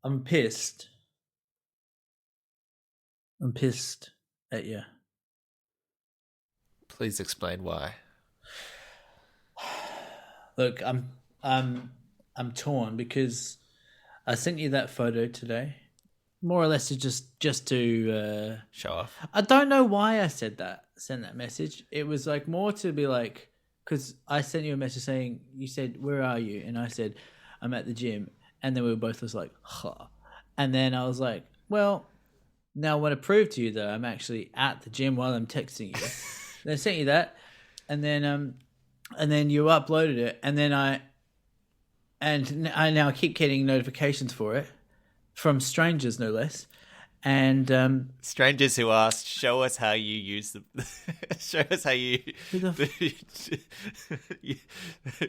I'm pissed. I'm pissed at you. Please explain why. Look, I'm torn because I sent you that photo today, more or less to just to. Show off. I don't know why I sent that message. It was like more to be like, because I sent you a message saying, you said, "Where are you?" And I said, "I'm at the gym," and then we were both just like, "Huh," and then I was like, "Well, now I want to prove to you that I'm actually at the gym while I'm texting you." Then I sent you that, and then you uploaded it, and then I now keep getting notifications for it from strangers, no less. And Strangers who asked, show us how you use the. Show us how you who the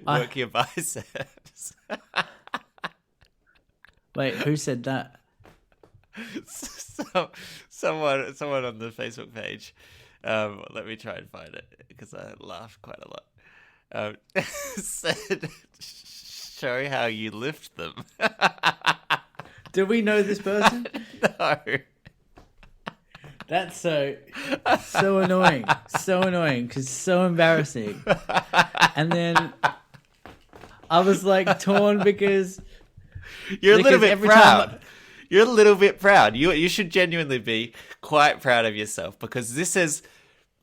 work your biceps. wait, who said that? Someone on the Facebook page. Let me try and find it because I laughed quite a lot. Said, show how you lift them. Do we know this person? No. That's so annoying. So annoying because so embarrassing. And then I was like torn because you're a little bit proud. Time... You're a little bit proud. You should genuinely be quite proud of yourself because this has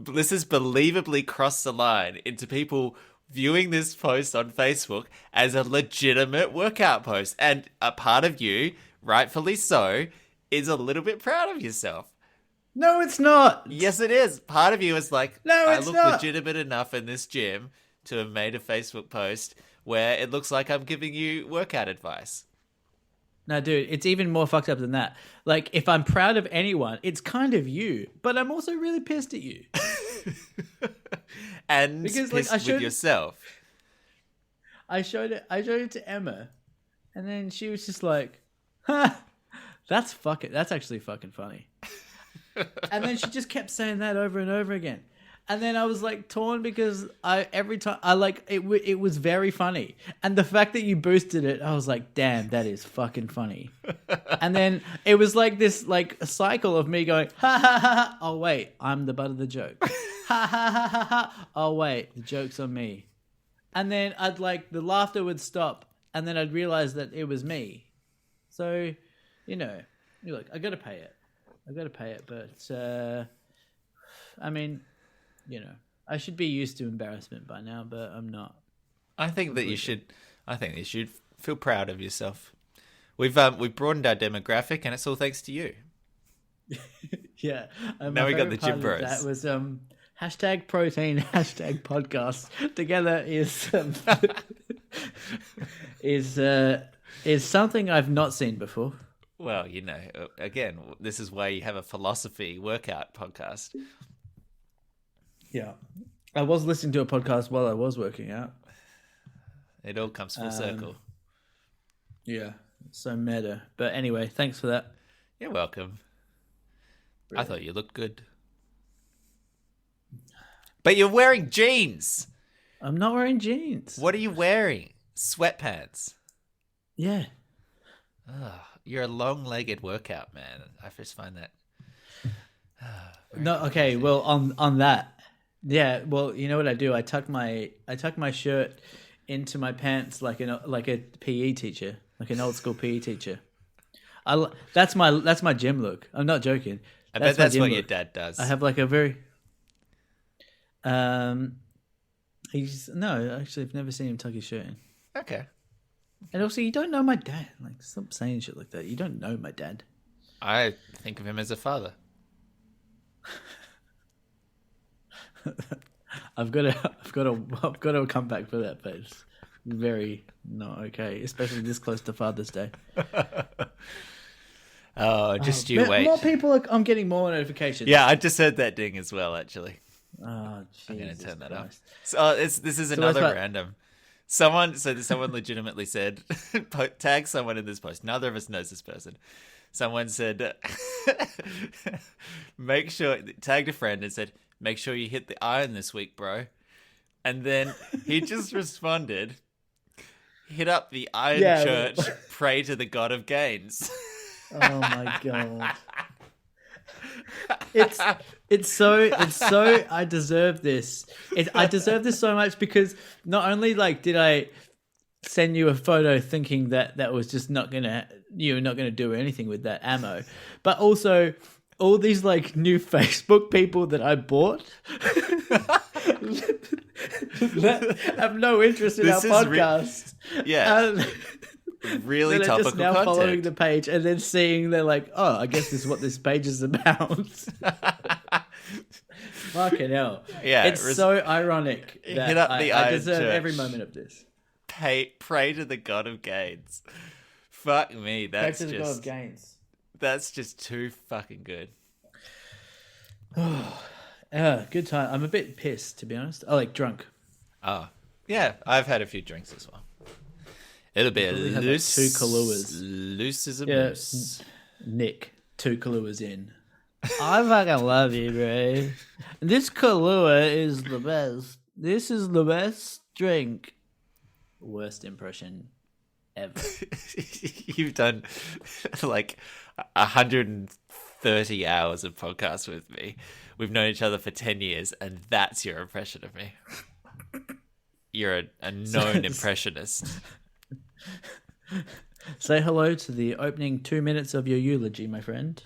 believably crossed the line into people viewing this post on Facebook as a legitimate workout post. And a part of you, rightfully so, is a little bit proud of yourself. No, it's not. Yes, it is. Part of you is like, no, I look not. Legitimate enough in this gym to have made a Facebook post where it looks like I'm giving you workout advice. No, dude, it's even more fucked up than that. Like, if I'm proud of anyone, it's kind of you, but I'm also really pissed at you. And because, pissed with yourself. I showed it to Emma, and then she was just like, "Ha, that's actually fucking funny." And then she just kept saying that over and over again. And then I was like torn because every time I like it was very funny. And the fact that you boosted it, I was like, damn, that is fucking funny. And then it was like this like a cycle of me going, ha ha ha ha. Oh wait, I'm the butt of the joke. Ha ha ha ha ha. Oh wait, the joke's on me. And then I'd like the laughter would stop, and then I'd realize that it was me. So, you're like, I gotta pay it, but I mean, I should be used to embarrassment by now, but I'm not. I think that you should feel proud of yourself. We've broadened our demographic, and it's all thanks to you. Yeah. Now we got the gym bros. That was hashtag protein, hashtag podcast. Together is something I've not seen before. Well, again, this is why you have a philosophy workout podcast. Yeah. I was listening to a podcast while I was working out. It all comes full circle. Yeah. So meta. But anyway, thanks for that. You're welcome. Really? I thought you looked good. But you're wearing jeans. I'm not wearing jeans. What are you wearing? Sweatpants. Yeah. Oh, you're a long-legged workout man. I just find that. No, okay. Well, on that. Yeah, well, you know what I do? I tuck my shirt into my pants like a PE teacher, like an old school PE teacher. That's my gym look. I'm not joking. I bet that's what your dad does. I have like a very no, actually I've never seen him tuck his shirt in. Okay. And also, you don't know my dad. Like, stop saying shit like that. You don't know my dad. I think of him as a father. I've got to come back for that, but it's very not okay, especially this close to Father's Day. Oh, just you wait. More people I'm getting more notifications. Yeah, I just heard that ding as well, actually. Oh, Jesus I'm going to turn that off. Christ. So this is another random. Someone legitimately said, tag someone in this post. Neither of us knows this person. Someone said, tagged a friend and said, make sure you hit the iron this week, bro. And then he just responded, hit up the Iron Yeah, Church, pray to the god of gains. Oh my god. It's so I deserve this. I deserve this so much because not only like did I send you a photo thinking that was just you were not gonna do anything with that ammo, but also all these like new Facebook people that I bought that have no interest in our podcast. Yeah. Really that are just topical now content. following the page and then seeing they're like, oh, I guess this is what this page is about. Fucking hell. Yeah, it's so ironic that hit up the I Iron deserve Church. every moment of this. Pray to the god of gains. Fuck me, that's Back to the just God of Gains. that's just too fucking good. Good time. I'm a bit pissed, to be honest. I like drunk. Oh, yeah, I've had a few drinks as well. It'll be a Probably had, loose, 2 Kahlúas. loose as a Yeah, moose. Nick, 2 Kahlúas in. I fucking love you, bro. This Kahlua is the best. This is the best drink. Worst impression ever. You've done like 130 hours of podcasts with me. We've known each other for 10 years, and that's your impression of me. You're a known impressionist. Say hello to the opening 2 minutes of your eulogy, my friend.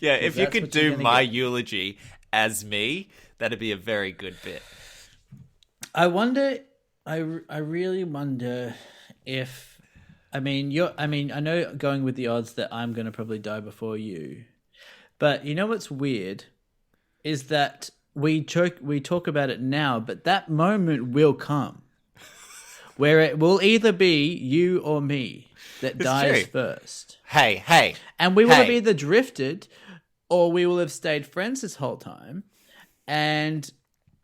Yeah, if you That's could what you're do gonna my get. eulogy as me, that'd be a very good bit. I wonder. I really wonder if. I know going with the odds that I'm going to probably die before you, but you know what's weird is that we talk about it now, but that moment will come where it will either be you or me that dies true. first. Hey. And we will have Hey. either drifted or we will have stayed friends this whole time. And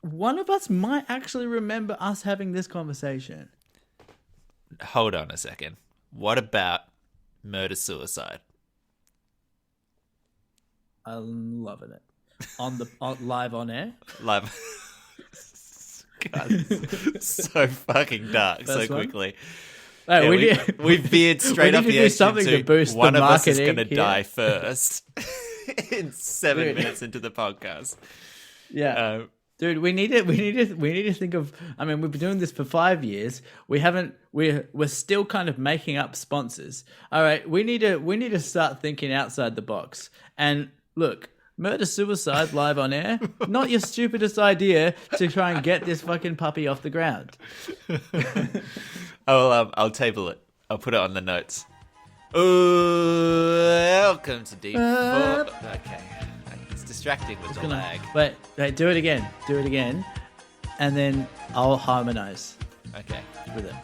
one of us might actually remember us having this conversation. Hold on a second. What about murder-suicide? I'm loving it. Live on air. Live. God, so fucking dark so First one? quickly. Hey, Yeah, we veered straight we up need to the do edge something into to boost one the of us is marketing going to here. die first in 7 Dude. minutes into the podcast. Yeah. Dude, we need to think of. I mean, we've been doing this for 5 years. We're still kind of making up sponsors. All right, we need to start thinking outside the box. And look, murder suicide live on air, not your stupidest idea to try and get this fucking puppy off the ground. I'll table it. I'll put it on the notes. Welcome to D4. Okay. It's distracting with the lag. Wait, do it again. Do it again, and then I'll harmonize Okay. with it.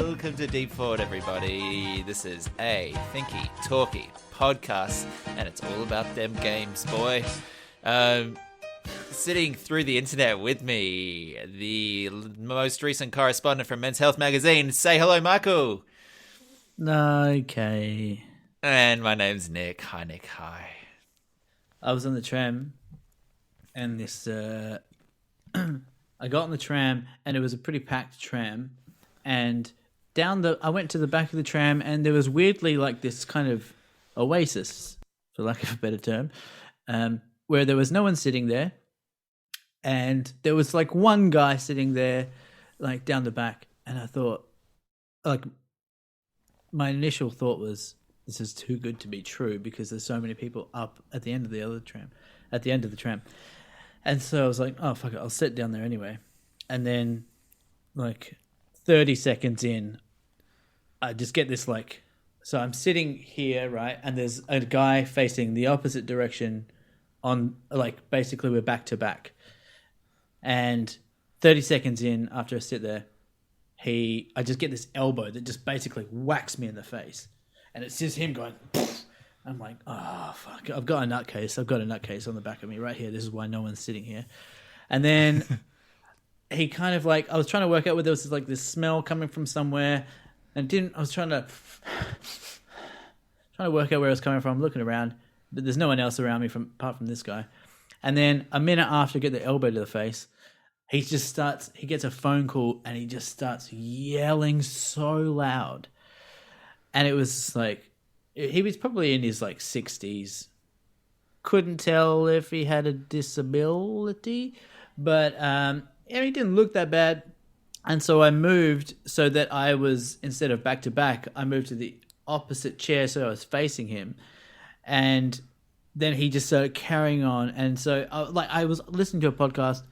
Welcome to Deep Forward, everybody. This is a thinky, talky podcast, and it's all about them games, boy. Sitting through the internet with me, the most recent correspondent from Men's Health magazine. Say hello, Michael. Okay. And my name's Nick. Hi, Nick. Hi. I was on the tram, and this. I got on the tram, and it was a pretty packed tram, and I went to the back of the tram, and there was weirdly like this kind of oasis, for lack of a better term, where there was no one sitting there, and there was like one guy sitting there, like down the back, and I thought, like, my initial thought was, this is too good to be true because there's so many people up at the end of the tram. And so I was like, oh, fuck it, I'll sit down there anyway. And then, like, 30 seconds in, I just get this, like... So I'm sitting here, right? And there's a guy facing the opposite direction on, like, basically we're back to back. And 30 seconds in, after I sit there, I just get this elbow that just basically whacks me in the face. And it's just him going... I'm like, oh, fuck. I've got a nutcase on the back of me right here. This is why no one's sitting here. And then he kind of like, I was trying to work out whether there was like this smell coming from somewhere. And I was trying to work out where it was coming from, looking around. but there's no one else around me apart from this guy. And then a minute after I get the elbow to the face, he gets a phone call and he just starts yelling so loud. And it was like, he was probably in his like 60s. Couldn't tell if he had a disability, but he didn't look that bad. And so I moved so that I was, instead of back to back, I moved to the opposite chair so I was facing him. And then he just started carrying on. And so I was listening to a podcast,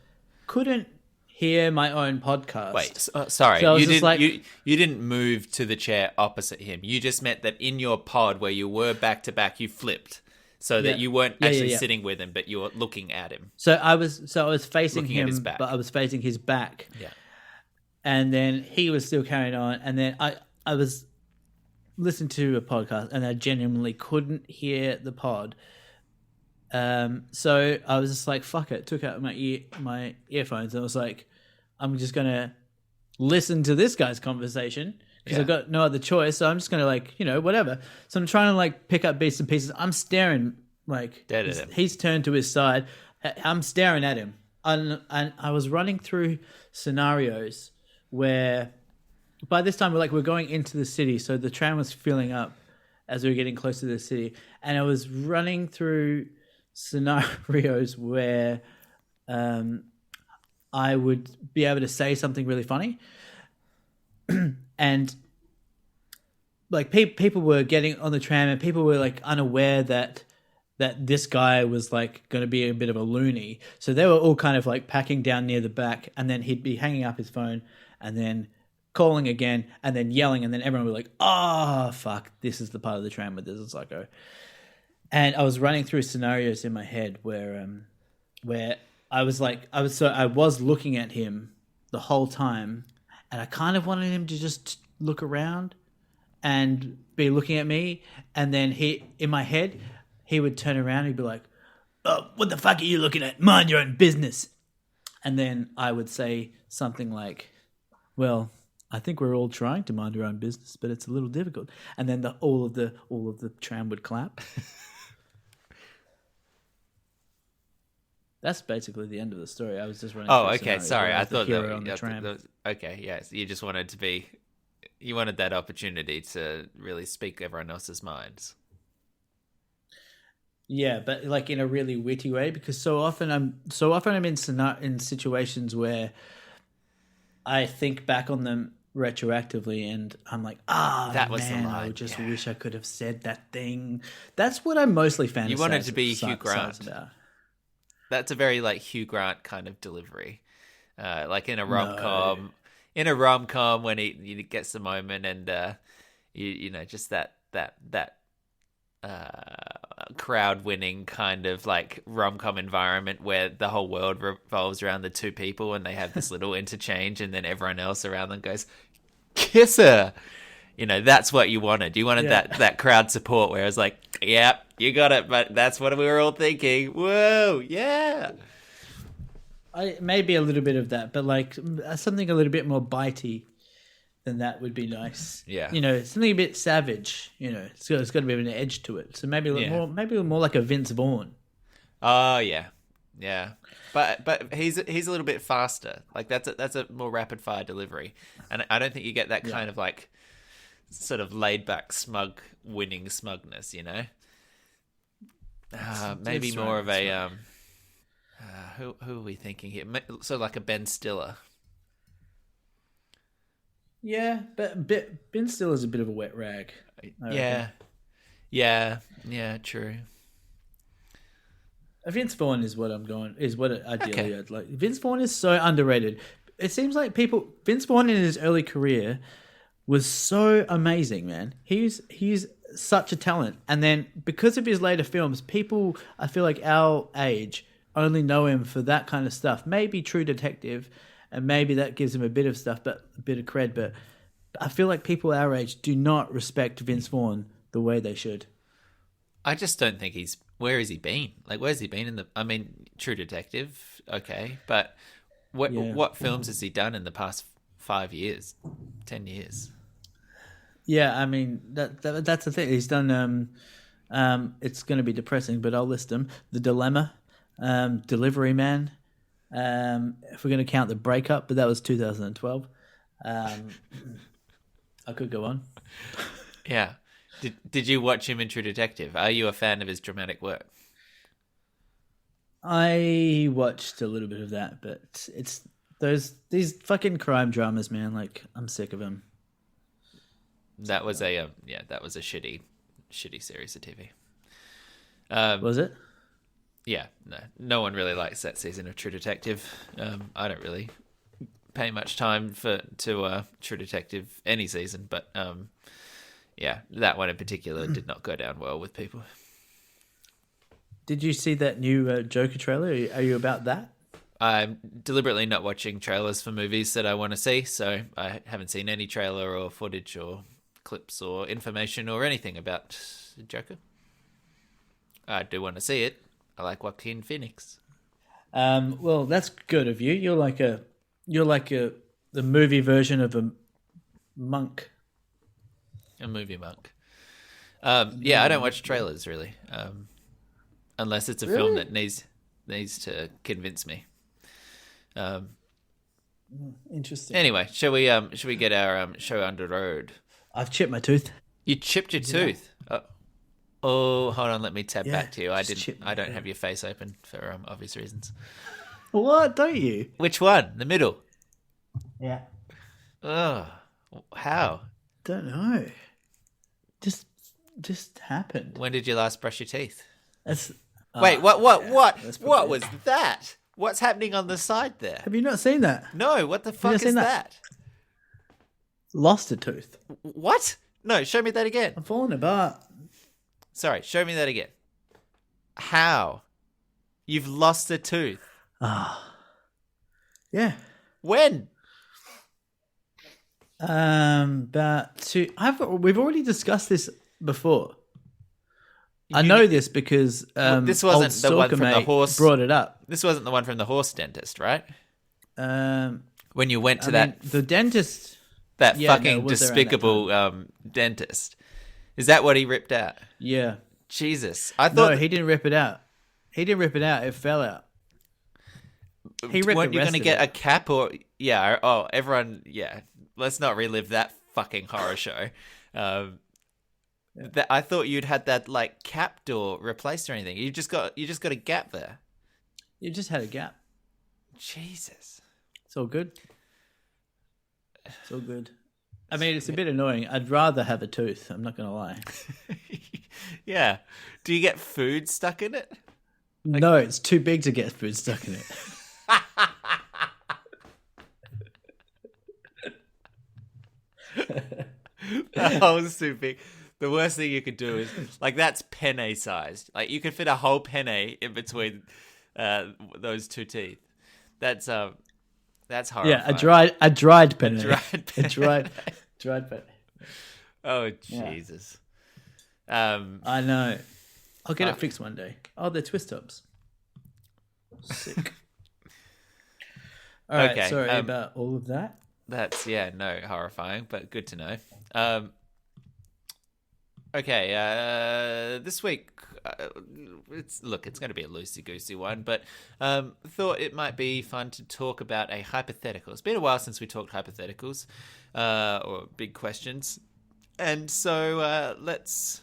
couldn't hear my own podcast. Wait, sorry. So You didn't move to the chair opposite him. You just meant that in your pod where you were back to back, you flipped so that you weren't actually sitting with him, but you were looking at him. So I was facing Looking him, at his back. but I was facing his back. Yeah. And then he was still carrying on. And then I was listening to a podcast and I genuinely couldn't hear the pod. So I was just like, fuck it. Took out my earphones and I was like, I'm just going to listen to this guy's conversation because I've got no other choice. So I'm just going to like, whatever. So I'm trying to like pick up bits and pieces. I'm staring like dead at him. He's turned to his side. I'm staring at him. And I was running through scenarios where by this time we're going into the city. So the tram was filling up as we were getting close to the city. And I was running through scenarios where I would be able to say something really funny. And like people were getting on the tram and people were like unaware that this guy was like going to be a bit of a loony. So they were all kind of like packing down near the back, and then he'd be hanging up his phone and then calling again and then yelling, and then everyone would be like, oh, fuck, this is the part of the tram where there's a psycho. And I was running through scenarios in my head where I was looking at him the whole time, and I kind of wanted him to just look around and be looking at me, and then in my head, he would turn around and he'd be like, oh, what the fuck are you looking at? Mind your own business. And then I would say something like, well, I think we're all trying to mind our own business, but it's a little difficult. And then all of the tram would clap. That's basically the end of the story. I was just running. Oh, okay. Sorry, I thought that on the tram. was okay. Yes, you just wanted you wanted that opportunity to really speak everyone else's minds. Yeah, but like in a really witty way, because so often I'm in situations where I think back on them retroactively and I'm like, that was the line. I just wish I could have said that thing. That's what I mostly fantasize. You wanted to be Hugh Grant. About. That's a very like Hugh Grant kind of delivery, like in a rom-com. No. In a rom-com when he gets the moment and just that crowd-winning kind of like rom-com environment where the whole world revolves around the two people and they have this little interchange and then everyone else around them goes, kiss her. That's what you wanted. You wanted that crowd support where it's like, yep, you got it, but that's what we were all thinking. Whoa, yeah. Maybe a little bit of that, but like something a little bit more bitey than that would be nice. Yeah. Something a bit savage. It's got a bit of an edge to it. So maybe a little more like a Vince Vaughn. Oh yeah, yeah. But he's a little bit faster. Like that's a more rapid fire delivery, and I don't think you get that kind of like sort of laid back, winning smugness. Maybe more of a who are we thinking here? So like a Ben Stiller. Yeah, but Ben Stiller's a bit of a wet rag. Yeah, true. Vince Vaughn is what ideally I'd like. Vince Vaughn is so underrated. It seems like Vince Vaughn in his early career was so amazing, man. He's such a talent. And then because of his later films, people, I feel like our age, only know him for that kind of stuff. Maybe True Detective, and maybe that gives him a bit of stuff, but a bit of cred. But I feel like people our age do not respect Vince Vaughn the way they should. I just don't think where has he been? Like, where's he been True Detective, okay, but what films has he done in the past 5 years, 10 years? Yeah, that's the thing. He's done It's going to be depressing, but I'll list them. The Dilemma, Delivery Man. If we're going to count the Breakup, but that was 2012. I could go on. Yeah. Did you watch him in True Detective? Are you a fan of his dramatic work? I watched a little bit of that, but it's these fucking crime dramas, man. Like, I'm sick of them. That was a shitty series of TV. Was it? Yeah, no one really likes that season of True Detective. I don't really pay much time to True Detective any season, but yeah, that one in particular did not go down well with people. Did you see that new Joker trailer? Are you about that? I'm deliberately not watching trailers for movies that I want to see, so I haven't seen any trailer or footage or clips or information or anything about Joker. I do want to see it. I like Joaquin Phoenix. Well, that's good of you. You're like the movie version of a monk. A movie monk. Yeah, I don't watch trailers really, unless it's a film that needs to convince me. Interesting. Anyway, shall we get our show under the road? I've chipped my tooth. You chipped your tooth. Oh, hold on. Let me tap back to you. I don't have your face open for obvious reasons. What? Don't you? Which one? The middle. Yeah. Oh, how? Don't know. Just happened. When did you last brush your teeth? Wait, what? Yeah, What was that? What's happening on the side there? Have you not seen that? No. What the fuck is that? Lost a tooth. What? No, show me that again. I'm falling apart. Sorry, show me that again. How? You've lost a tooth. Yeah. When? About two. We've already discussed this before. I know this because this wasn't the one from the horse. Brought it up. This wasn't the one from the horse dentist, right? When you went to the dentist, that fucking despicable dentist. Is that what he ripped out? Yeah. Jesus, I thought he didn't rip it out. It fell out. He ripped. Weren't you going to get a cap or yeah? Oh, everyone, yeah. Let's not relive that fucking horror show. I thought you'd had that like capped or replaced or anything. You just got a gap there. You just had a gap. Jesus, it's all good. It's all good. I mean, it's a bit annoying. I'd rather have a tooth. I'm not going to lie. Yeah. Do you get food stuck in it? No, it's too big to get food stuck in it. That hole's too big. The worst thing you could do is like that's penne sized. Like you could fit a whole penne in between those two teeth. That's horrifying. Yeah, a dried penne. Dried penne. Oh Jesus. I know. I'll get it fixed one day. Oh, they're twist tops. Sick. All right, okay, sorry about all of that. That's horrifying, but good to know. Okay, this week it's going to be a loosey-goosey one, but thought it might be fun to talk about a hypothetical. It's been a while since we talked hypotheticals or big questions, and so let's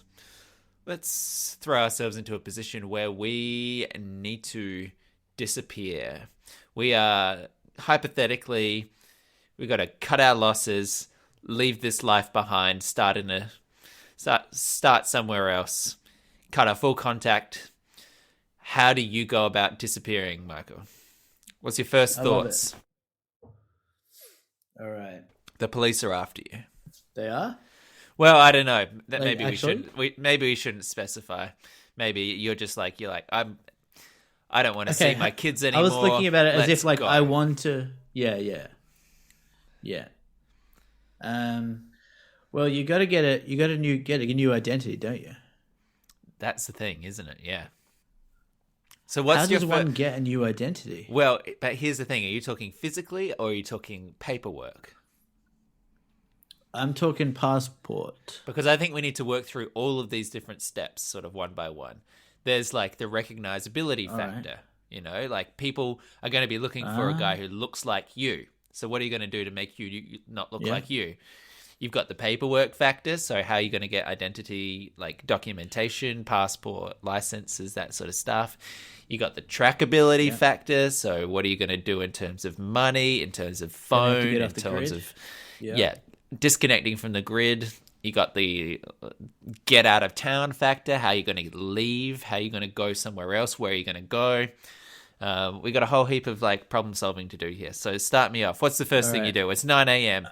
throw ourselves into a position where we need to disappear. We are hypothetically, we got to cut our losses, leave this life behind, start somewhere else, cut our full contact. How do you go about disappearing, Michael? What's your first thoughts? All right. The police are after you. They are? Well, I don't know. That Like, maybe we shouldn't specify. Maybe you're like I don't want to see my kids anymore. I was looking about it as if like go. I want to. Yeah. Well, you got to get a new identity, don't you? That's the thing, isn't it? Yeah. So what's How does one get a new identity? Well, but here's the thing: are you talking physically or are you talking paperwork? I'm talking passport. Because I think we need to work through all of these different steps, sort of one by one. There's like the recognizability factor. You know, like people are going to be looking for a guy who looks like you. So what are you going to do to make you not look like you? You've got the paperwork factor. So how are you going to get identity, like documentation, passport, licenses, that sort of stuff. You got the trackability factor. So what are you going to do in terms of money, in terms of phone, in terms of disconnecting from the grid? You got the get out of town factor. How are you going to leave? How are you going to go somewhere else? Where are you going to go? We got a whole heap of like problem solving to do here. So start me off. What's the first thing you do? It's 9 a.m.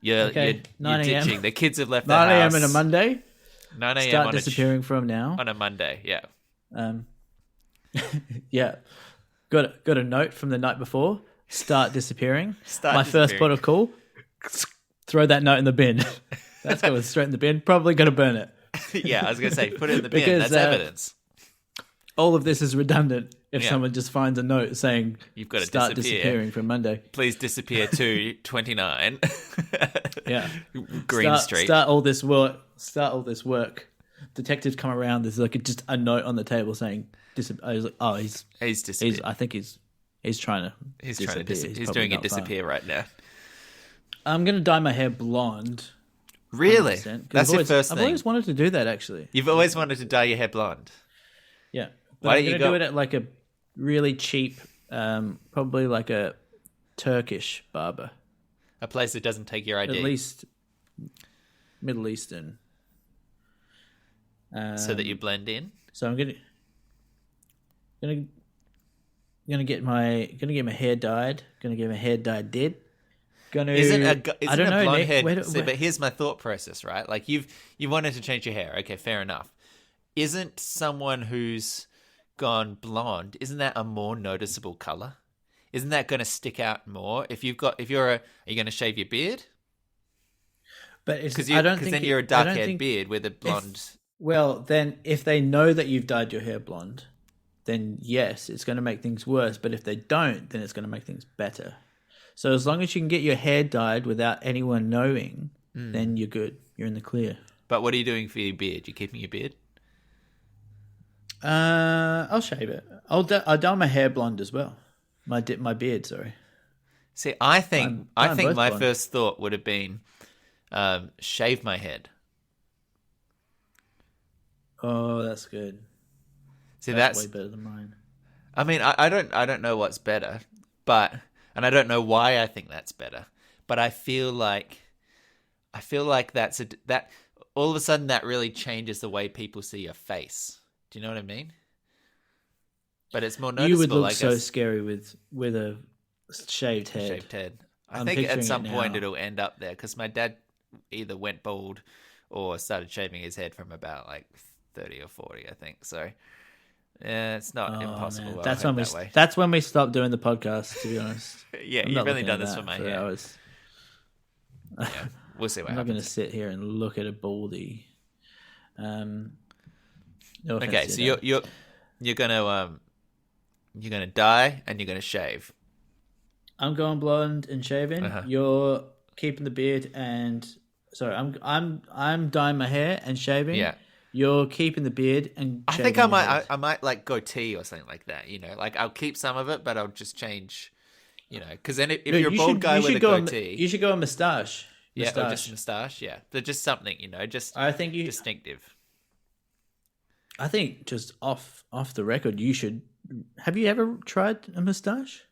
You're 9 a.m. ditching. The kids have left the 9 house. 9 a.m. on a Monday. 9 a.m. Start disappearing from now. On a Monday, yeah. Yeah. Got a note from the night before. Start disappearing. My disappearing. first port of call. Throw that note in the bin. That's going straight in the bin. Probably going to burn it. Yeah, I was going to say, put it in the bin. Because, That's evidence. All of this is redundant if someone just finds a note saying You've got to start disappearing from Monday. Please disappear to 29. Yeah. Green Street. Start all this work. Detectives come around. There's like just a note on the table saying, I was like, oh, he's disappeared. I think he's trying to He's disappear. trying to disappear. He's doing a disappear right now. I'm going to dye my hair blonde. Really? 100%, That's your first thing? I've always wanted to do that, actually. You've always wanted to dye your hair blonde? Yeah. Why don't I'm you going to do it at like a really cheap, probably like a Turkish barber. A place that doesn't take your ID? At least Middle Eastern. So that you blend in? So I'm gonna get my hair dyed. Gonna get my hair dyed dead. Isn't a blonde hair? But here's my thought process, right? Like you wanted to change your hair. Okay, fair enough. Isn't someone who's gone blonde? Isn't that a more noticeable color? Isn't that going to stick out more? Are you going to shave your beard? But because then you're a dark-haired beard with a blonde. Well, then if they know that you've dyed your hair blonde, then yes, it's going to make things worse. But if they don't, then it's going to make things better. So as long as you can get your hair dyed without anyone knowing, then you're good. You're in the clear. But what are you doing for your beard? You keeping your beard? I'll shave it. I'll dye my hair blonde as well. My beard, sorry. See, I think my blonde. first thought would have been shave my head. Oh, that's good. See, that's way better than mine. I mean, I don't know what's better, and I don't know why I think that's better. But I feel like that all of a sudden that really changes the way people see your face. Do you know what I mean? But it's more noticeable. You would look so scary with a shaved head. I think at some point it'll end up there because my dad either went bald or started shaving his head from about like 30 or 40, I think. So yeah, it's not impossible. Man. That's when we stopped doing the podcast, to be honest. Yeah, you've really done this for my hair. Hours. Yeah, we'll see what happens. I'm not going to sit here and look at a baldy. Okay, so you're gonna dye and you're gonna shave. I'm going blonde and shaving. You're keeping the beard and I'm dyeing my hair and shaving. Yeah. You're keeping the beard and I shaving. think I might like goatee or something like that. You know, like I'll keep some of it, but I'll just change. You know, because then if you're a bald guy with a goatee, you should go a moustache. Yeah, or just moustache. Yeah, but just something. You know, distinctive. I think just off the record, you should. Have you ever tried a moustache?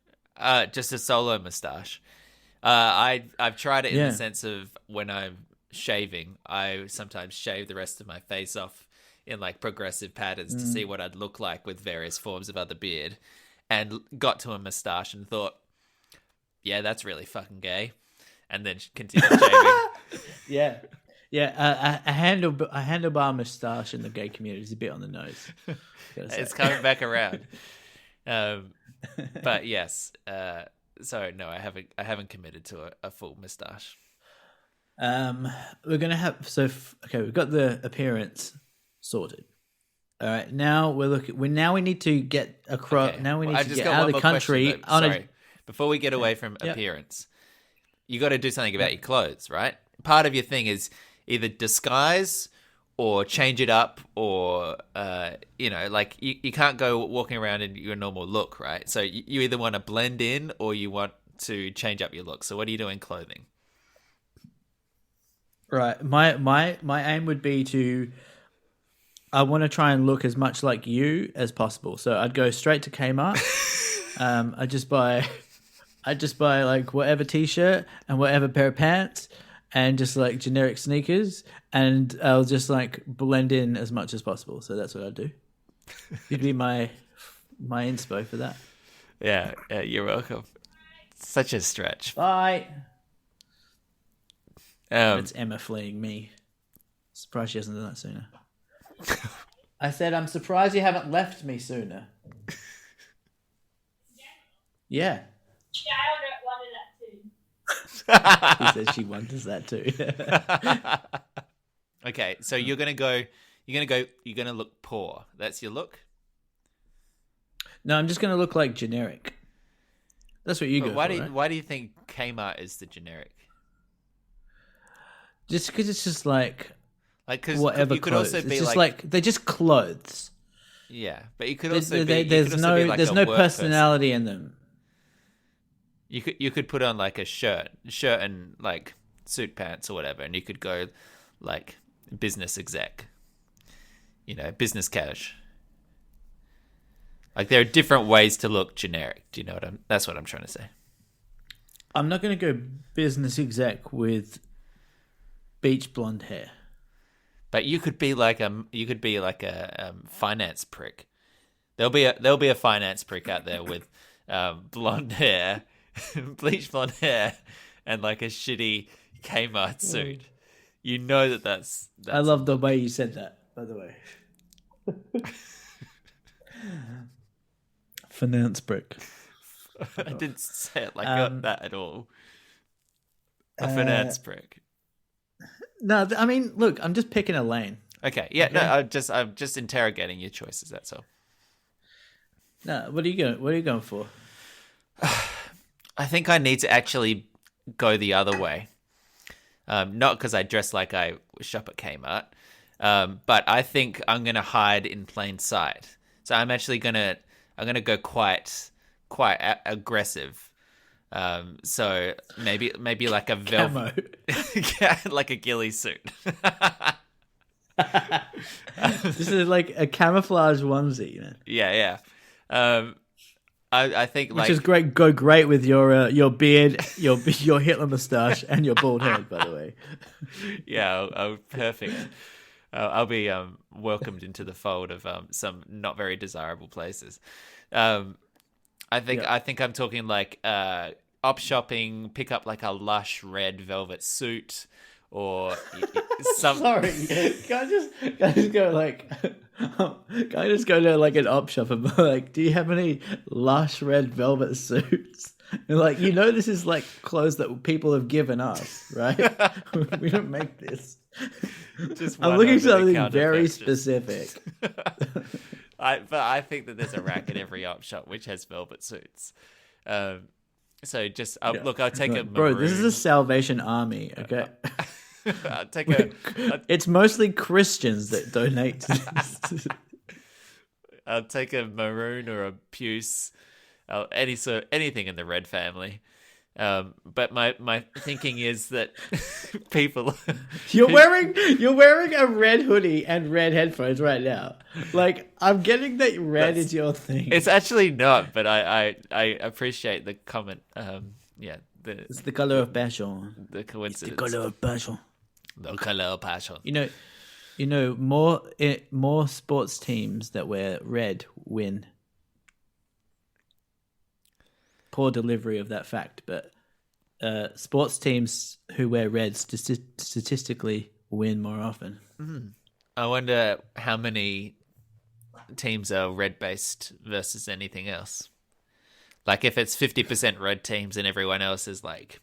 Just a solo moustache. I've tried it in the sense of when I'm shaving, I sometimes shave the rest of my face off in like progressive patterns to see what I'd look like with various forms of other beard, and got to a moustache and thought, yeah, that's really fucking gay, and then continued shaving. Yeah, a handlebar moustache in the gay community is a bit on the nose. It's coming back around. But yes, so no, I haven't committed to a full moustache. We're gonna have we've got the appearance sorted. All right, now we need to get across. Okay. Now we need to get out of the country. Before we get away from appearance, you got to do something about your clothes, right? part of your thing is either disguise or change it up, or like you can't go walking around in your normal look, right? So you either want to blend in or you want to change up your look. So what do you do in clothing? Right. My aim would be to. I want to try and look as much like you as possible. So I'd go straight to Kmart. I just buy like whatever t-shirt and whatever pair of pants and just like generic sneakers, and I'll just like blend in as much as possible. So that's what I'd do. You'd be my inspo for that. Yeah, you're welcome. Such a stretch. Bye. It's Emma fleeing me. Surprised she hasn't done that sooner. I said, I'm surprised you haven't left me sooner. Yeah. Yeah, I wanted that too. He said she wonders that too. Okay, so you're gonna look poor. That's your look? No, I'm just gonna look like generic. That's what you go Why for, right? Why do you think Kmart is the generic? Just because it's just like Because whatever you could clothes. also It's be just like they're just clothes. yeah, but you could also be There's like no a work personality in them. You could put on like a shirt and like suit pants or whatever, and you could go like business exec, business cash. Like there are different ways to look generic. Do you know that's what I'm trying to say. I'm not going to go business exec with beach blonde hair. But you could be like a finance prick. There'll be a finance prick out there with blonde hair, bleach blonde hair, and like a shitty Kmart suit. You know that's I love the way you said that, by the way. Finance brick. I didn't say it like that at all. A finance prick. No, I mean, look, I'm just picking a lane. Okay, yeah, okay. No, I'm just interrogating your choices. That's all. No, what are you going for? I think I need to actually go the other way. Not because I dress like I shop at Kmart, but I think I'm gonna hide in plain sight. So I'm actually gonna go quite aggressive. So maybe like a velvet, like a ghillie suit. This is like a camouflage onesie, man. Yeah. I think which is great. Go great with your beard, your Hitler moustache, and your bald head. By the way. Yeah, perfect. I'll be welcomed into the fold of some not very desirable places. I think I'm talking like op shopping, pick up like a lush red velvet suit, or some. Sorry, can I just go like? Can I just go to like an op shop and be like, do you have any lush red velvet suits? And like, this is like clothes that people have given us, right? We don't make this. I'm looking for something very specific. But I think that there's a rack at every op shop which has velvet suits. So just look, I'll take a maroon. Bro, this is a Salvation Army, okay? I'll take it's mostly Christians that donate to this. I'll take a maroon or a puce, anything in the red family. But my thinking is that people you're wearing a red hoodie and red headphones right now. Like, I'm getting that red is your thing. It's actually not, but I appreciate the comment. It's the color of passion. The coincidence. It's the color of passion. The color of passion. More sports teams that wear red win. Poor delivery of that fact, but sports teams who wear red statistically win more often. Mm-hmm. I wonder how many teams are red-based versus anything else. Like if it's 50% red teams and everyone else is like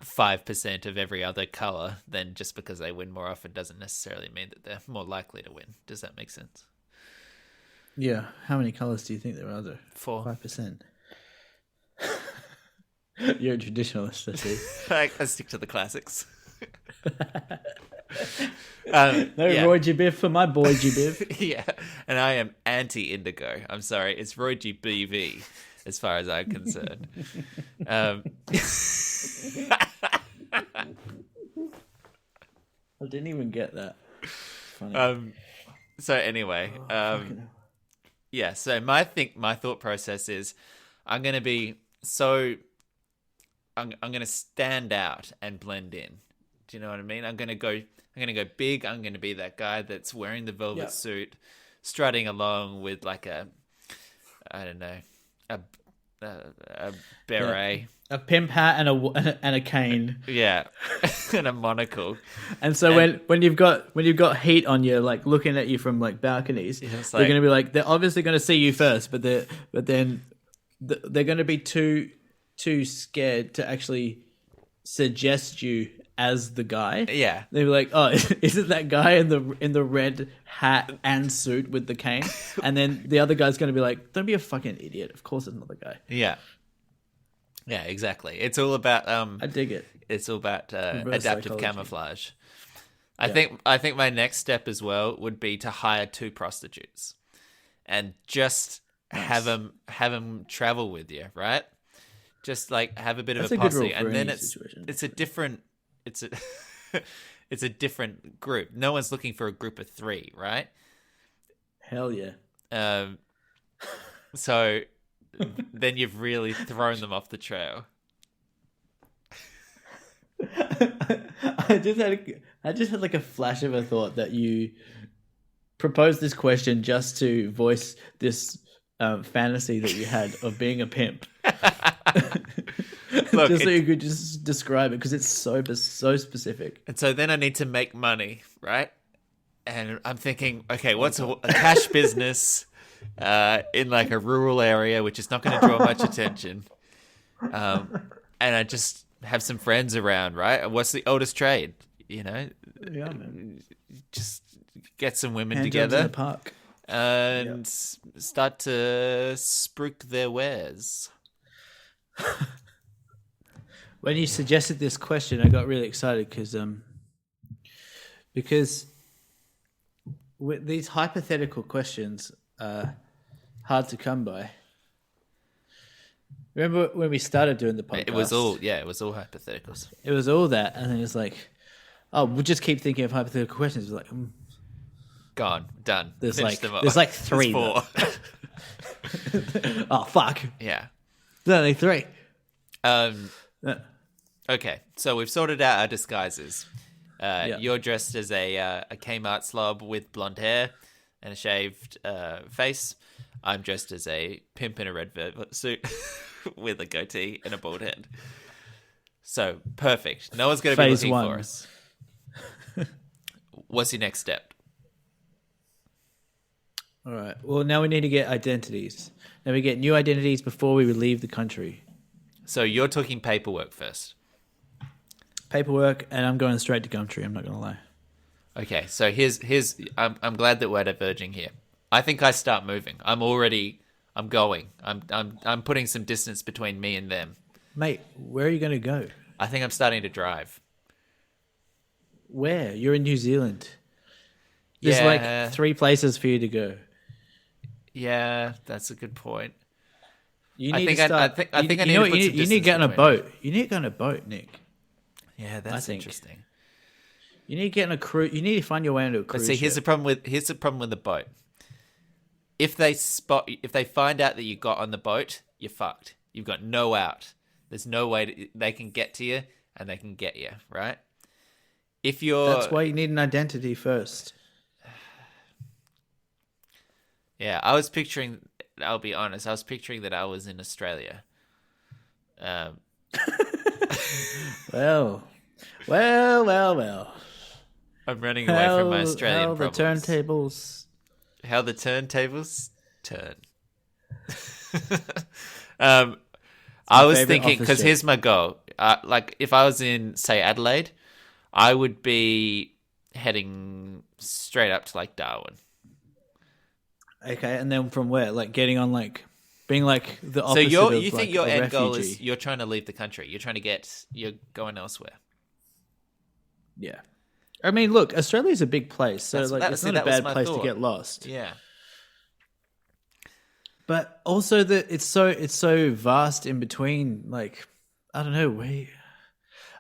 5% of every other color, then just because they win more often doesn't necessarily mean that they're more likely to win. Does that make sense? Yeah. How many colors do you think there are? 4. 5%. You're a traditionalist, I see. I stick to the classics. No yeah. Roy G. Biff for my boy G. Biff. Yeah, and I am anti-indigo. I'm sorry, it's Roy G. BV, as far as I'm concerned. Um, I didn't even get that. Funny. so anyway, yeah. So my thought process is, I'm gonna be so. I'm gonna stand out and blend in. Do you know what I mean? I'm gonna go big. I'm gonna be that guy that's wearing the velvet suit, strutting along with like a beret, a pimp hat and a cane. yeah, and a monocle. And so when you've got heat on you, like looking at you from like balconies, they're gonna be like, they're obviously gonna see you first, but then they're gonna be too scared to actually suggest you as the guy. Yeah, they'll be like, "Oh, is it that guy in the red hat and suit with the cane?" And then the other guy's going to be like, "Don't be a fucking idiot. Of course, it's not the guy." Yeah, exactly. It's all about I dig it. It's all about adaptive psychology. Camouflage. I think my next step as well would be to hire 2 prostitutes, and just have them travel with you, right? Just like have a bit That's of a a good posse, rule for and then any it's situation. a different it's a different group. No one's looking for a group of 3, right? Hell yeah. So then you've really thrown them off the trail. I just had like a flash of a thought that you proposed this question just to voice this fantasy that you had of being a pimp. Look, just so you could just describe it, because it's so specific. And so then I need to make money, right? And I'm thinking, okay, what's a cash business in like a rural area, which is not going to draw much attention? And I just have some friends around, right? What's the oldest trade? You know, Yeah, man. Just get some women Hand jobs together in the park and start to spruik their wares. When you suggested this question, I got really excited because with these hypothetical questions are hard to come by. Remember when we started doing the podcast? It was all hypotheticals. It was all that, and then it's like, oh, we'll just keep thinking of hypothetical questions. It's like, gone, done. There's Finished like them off. there's like 3. There's 4. Oh fuck! Yeah. There's only 3. Okay, so we've sorted out our disguises. Yeah. You're dressed as a Kmart slob with blonde hair and a shaved face. I'm dressed as a pimp in a red velvet suit with a goatee and a bald head. So, perfect. No one's going to be Phase looking 1. for us. What's your next step? All right. Well, now we need to get identities. Now we get new identities before we leave the country. So you're talking paperwork first. Paperwork, and I'm going straight to Gumtree. I'm not going to lie. Okay, so here's I'm glad that we're diverging here. I think I start moving. I'm going. I'm putting some distance between me and them. Mate, where are you going to go? I think I'm starting to drive. Where? You're in New Zealand. There's Yeah. like 3 places for you to go. Yeah, that's a good point. You I need think to I start. think I need know to what put you some need to get on a distance between boat. You need to get on a boat, Nick. Yeah, that's interesting. You need to get on a cruise. You need to find your way onto a cruise. But see, here's the problem with the boat. If they find out that you got on the boat, you're fucked. You've got no out. There's no way they can get to you, and they can get you, right? If you're That's why you need an identity first. Yeah, I was picturing. I'll be honest. I was picturing that I was in Australia. Well. I'm running away from my Australian how the problems. turntables. How the turntables turn. I was thinking, office because joke. here's my goal. Like, if I was in, say, Adelaide, I would be heading straight up to, like, Darwin. Okay, and then from where? Like getting on, like being like the So opposite you of, think like, your a end goal refugee. is you're trying to leave the country. You're going elsewhere. Yeah. I mean, look, Australia's a big place, so That's- like that- it's see, not a that was bad my place to thought. get lost. Yeah. But also that it's so vast in between. Like, I don't know.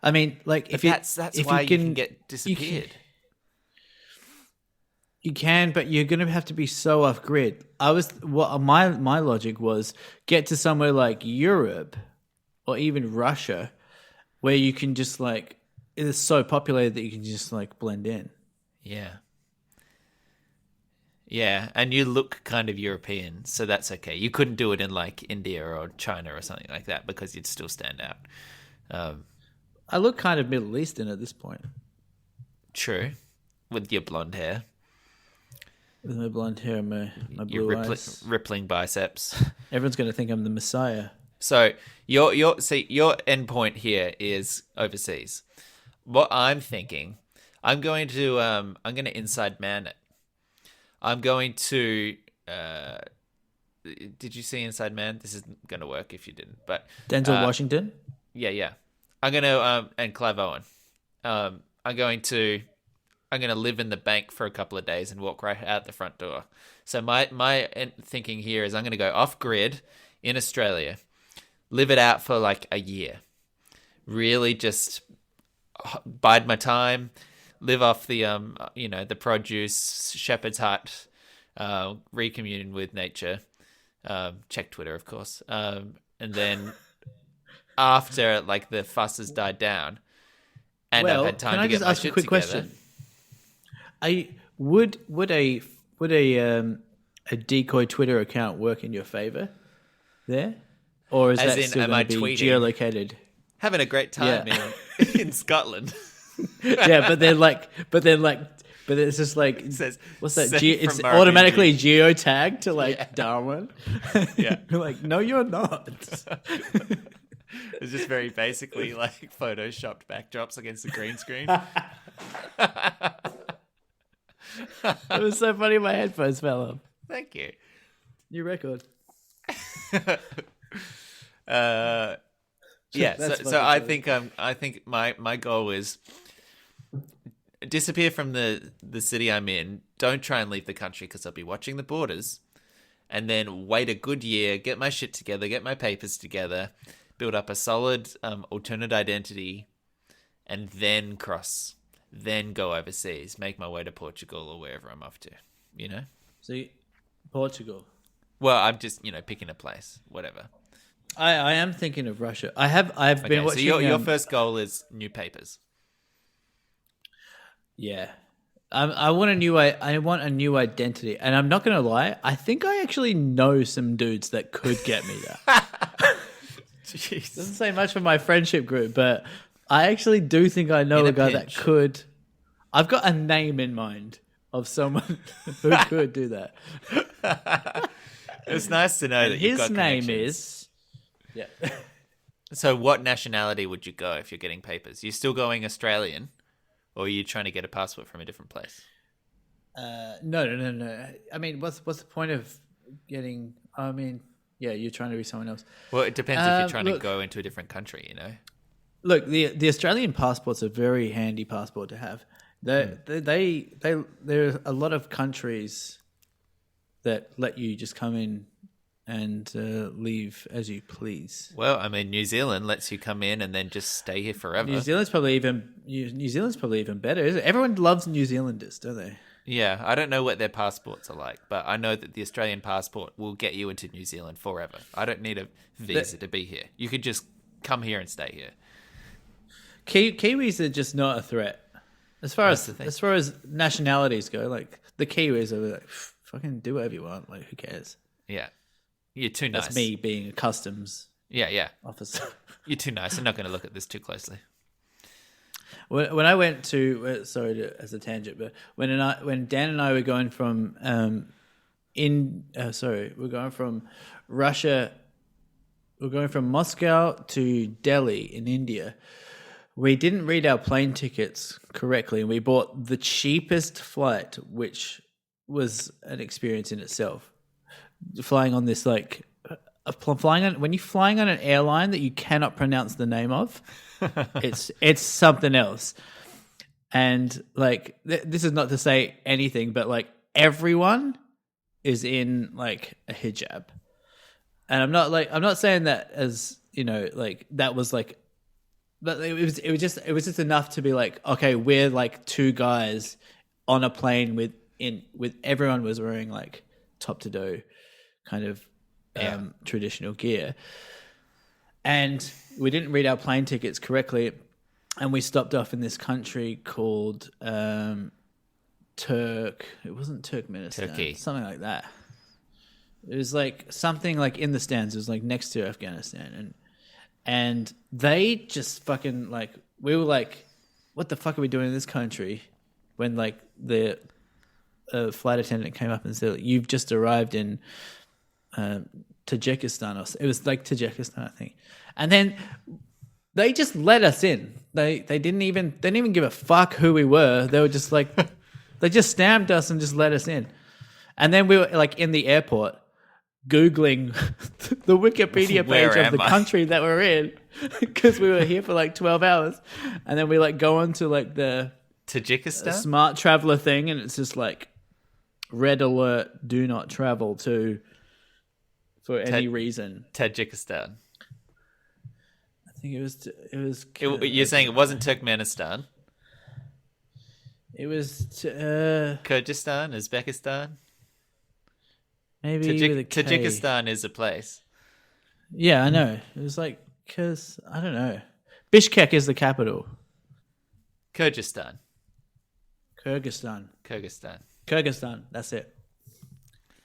I mean, like But if you that's if why you can, you can get you disappeared. you can, but you're gonna have to be so off grid. My logic was get to somewhere like Europe or even Russia, where you can just like it is so populated that you can just like blend in. Yeah. Yeah, and you look kind of European, so that's okay. You couldn't do it in like India or China or something like that because you'd still stand out. I look kind of Middle Eastern at this point True, with your blonde hair, with my blonde hair and my your blue eyes. rippling biceps. Everyone's gonna think I'm the Messiah. So your endpoint here is overseas. What I'm thinking, I'm going to inside man it. I'm going to. Did you see Inside Man? This isn't going to work if you didn't. But Denzel Washington. yeah. I'm going to and Clive Owen. I'm going to live in the bank for a couple of days and walk right out the front door. So my thinking here is I'm going to go off grid in Australia, live it out for like a year, really just bide my time, live off the the produce, shepherd's hut, recommune with nature. Check Twitter, of course, and then after like the fuss has died down, and I've had time can to I get just my ask a shit quick together. question? Would a decoy Twitter account work in your favor there, or is As that in, still am going I to be tweeting? geolocated? Having a great time Yeah. in Scotland. Yeah, but it's just like It says, what's that? "Sent It's from Murray automatically geotagged to like Yeah. Darwin. Yeah. You're like, no, you're not. It's just very basically like photoshopped backdrops against the green screen. It was so funny. My headphones fell off. Thank you. New record. Yeah, That's so fucking I think my goal is disappear from the city I'm in. Don't try and leave the country because I'll be watching the borders, and then wait a good year, get my shit together, get my papers together, build up a solid alternate identity, and then then go overseas, make my way to Portugal or wherever I'm off to. You know. Portugal. Well, I'm just picking a place, whatever. I am thinking of Russia. I've been Okay, watching. so your first goal is new papers. Yeah. I want a new identity, and I'm not gonna lie. I think I actually know some dudes that could get me that. Jeez. Doesn't say much for my friendship group, but I actually do think I know In a a guy that pinch. could. I've got a name in mind of someone who could do that. It's nice to know that you've His got name connections. is. Yeah. So what nationality would you go if you're getting papers? You still going Australian, or are you trying to get a passport from a different place? No. I mean, what's the point of getting? I mean, yeah, you're trying to be someone else. Well, it depends if you're trying to look. go into a different country, Look, the Australian passport's a very handy passport to have. There are a lot of countries that let you just come in and leave as you please. Well, I mean, New Zealand lets you come in and then just stay here forever. New Zealand's probably even better. Isn't it? Everyone loves New Zealanders, don't they? Yeah, I don't know what their passports are like, but I know that the Australian passport will get you into New Zealand forever. I don't need a visa to be here. You could just come here and stay here. Kiwis are just not a threat as far That's the thing. as nationalities go. Like the Kiwis are like, fucking do whatever you want. Like who cares? Yeah. You're too nice. That's me being a customs Yeah. officer. You're too nice. I'm not going to look at this too closely. When I went to as a tangent, but when Dan and I were going from we're going from Russia, we're going from Moscow to Delhi in India. We didn't read our plane tickets correctly, and we bought the cheapest flight, which was an experience in itself. Flying on this when you're flying on an airline that you cannot pronounce the name of, it's something else. And like this is not to say anything, but like everyone is in like a hijab. And I'm not saying that as, you know, like that was like, but it was just enough to be like, okay, we're like two guys on a plane with everyone was wearing like top to toe kind of traditional gear. And we didn't read our plane tickets correctly, and we stopped off in this country called It wasn't Turkmenistan. Turkey. Something like that. It was like something like in the stands. It was like next to Afghanistan, and they just fucking like, we were like, what the fuck are we doing in this country? When like the flight attendant came up and said, you've just arrived in Tajikistan, or it was like Tajikistan, I think. And then they just let us in. They didn't even give a fuck who we were. They were just like, they just stamped us and just let us in. And then we were like in the airport Googling the Wikipedia page of the country that we're in, because we were here for like 12 hours. And then we like go on to like the Tajikistan smart traveler thing, and it's just like red alert, do not travel to for any reason. Tajikistan. I think it was. You're saying it wasn't Turkmenistan? It was Kyrgyzstan, Uzbekistan. Maybe with a K. Tajikistan is a place. Yeah, I know. It was like, because I don't know. Bishkek is the capital. Kyrgyzstan. Kyrgyzstan. That's it.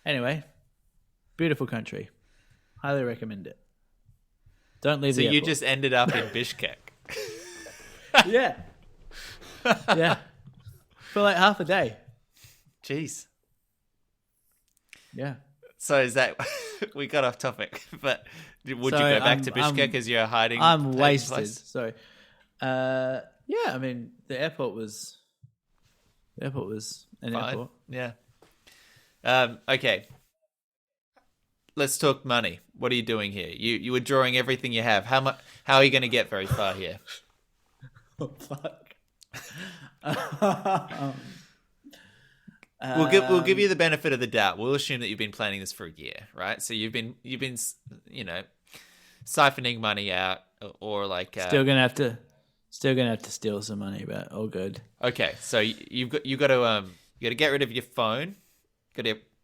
Anyway, beautiful country. Highly recommend it. Don't leave the airport. So you just ended up in Bishkek. Yeah. Yeah. For like half a day. Jeez. Yeah. So is that we got off topic? But would you go back to Bishkek as you're hiding? I'm wasted. Place? So, yeah. I mean, the airport was an fine. Airport. Yeah. Okay. Let's talk money. What are you doing here? You were drawing everything you have. How are you going to get very far here? Oh, fuck. We'll give you the benefit of the doubt. We'll assume that you've been planning this for a year, right? So you've been siphoning money out, or like still gonna have to steal some money, but all good. Okay, so you got to get rid of your phone.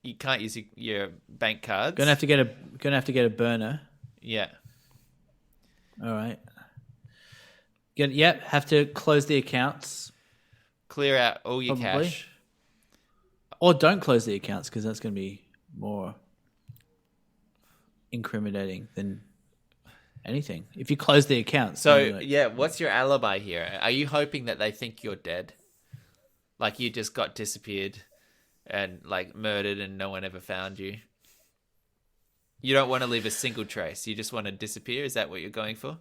You can't use your bank cards. Gonna have to get a burner. Yeah. All right. Have to close the accounts. Clear out all your cash. Or don't close the accounts, because that's going to be more incriminating than anything. If you close the accounts. So, what's your alibi here? Are you hoping that they think you're dead? Like you just got disappeared and like murdered and no one ever found you? You don't want to leave a single trace. You just want to disappear? Is that what you're going for?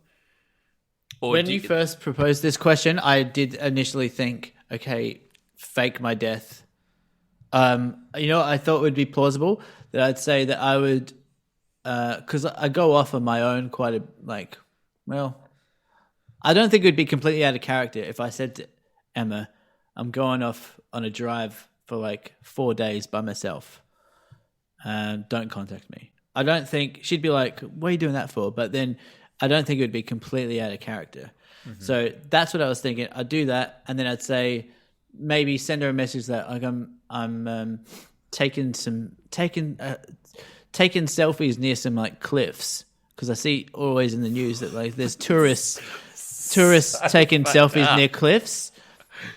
Or when you first proposed this question, I did initially think, okay, fake my death. I thought it would be plausible that I'd say that I would, because I go off on my own I don't think it would be completely out of character if I said to Emma, I'm going off on a drive for like 4 days by myself. Don't contact me. I don't think she'd be like, what are you doing that for? But then I don't think it would be completely out of character. Mm-hmm. So that's what I was thinking. I'd do that, and then I'd say, maybe send her a message that like I'm taking selfies near some like cliffs, because I see always in the news that like there's tourists taking selfies near cliffs,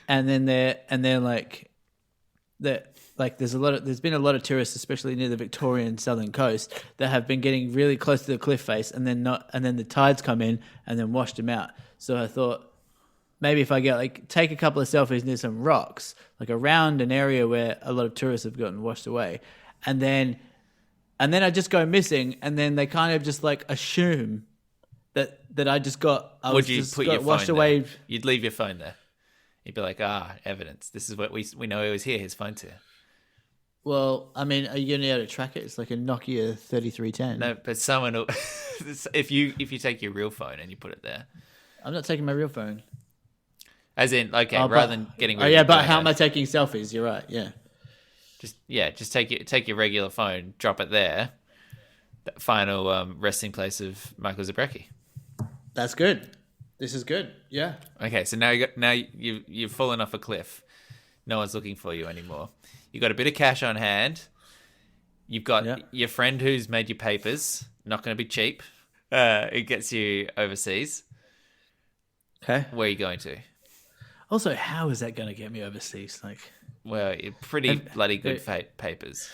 and then they're like there's been a lot of tourists, especially near the Victorian southern coast, that have been getting really close to the cliff face and then the tides come in and then washed them out. So I thought, maybe if I take a couple of selfies near some rocks, like around an area where a lot of tourists have gotten washed away, and then I just go missing, and then they kind of just like assume that I just got washed away. There? You'd leave your phone there. You'd be like, evidence. This is what we know. He was here. His phone's here. Well, I mean, are you going to be able to track it? It's like a Nokia 3310. No, but someone will. if you take your real phone and you put it there. I'm not taking my real phone. As in, okay, Oh, rather than getting Oh ready. yeah, to but burn how it, am I taking selfies? You're right. Yeah. just take your regular phone, drop it there. That final resting place of Michael Zabrecki. That's good. This is good. Yeah. Okay, so you've fallen off a cliff. No one's looking for you anymore. You got a bit of cash on hand. You've got your friend who's made you papers. Not going to be cheap. It gets you overseas. Okay. Where are you going to? Also, how is that going to get me overseas? Like, Well, pretty bloody good papers.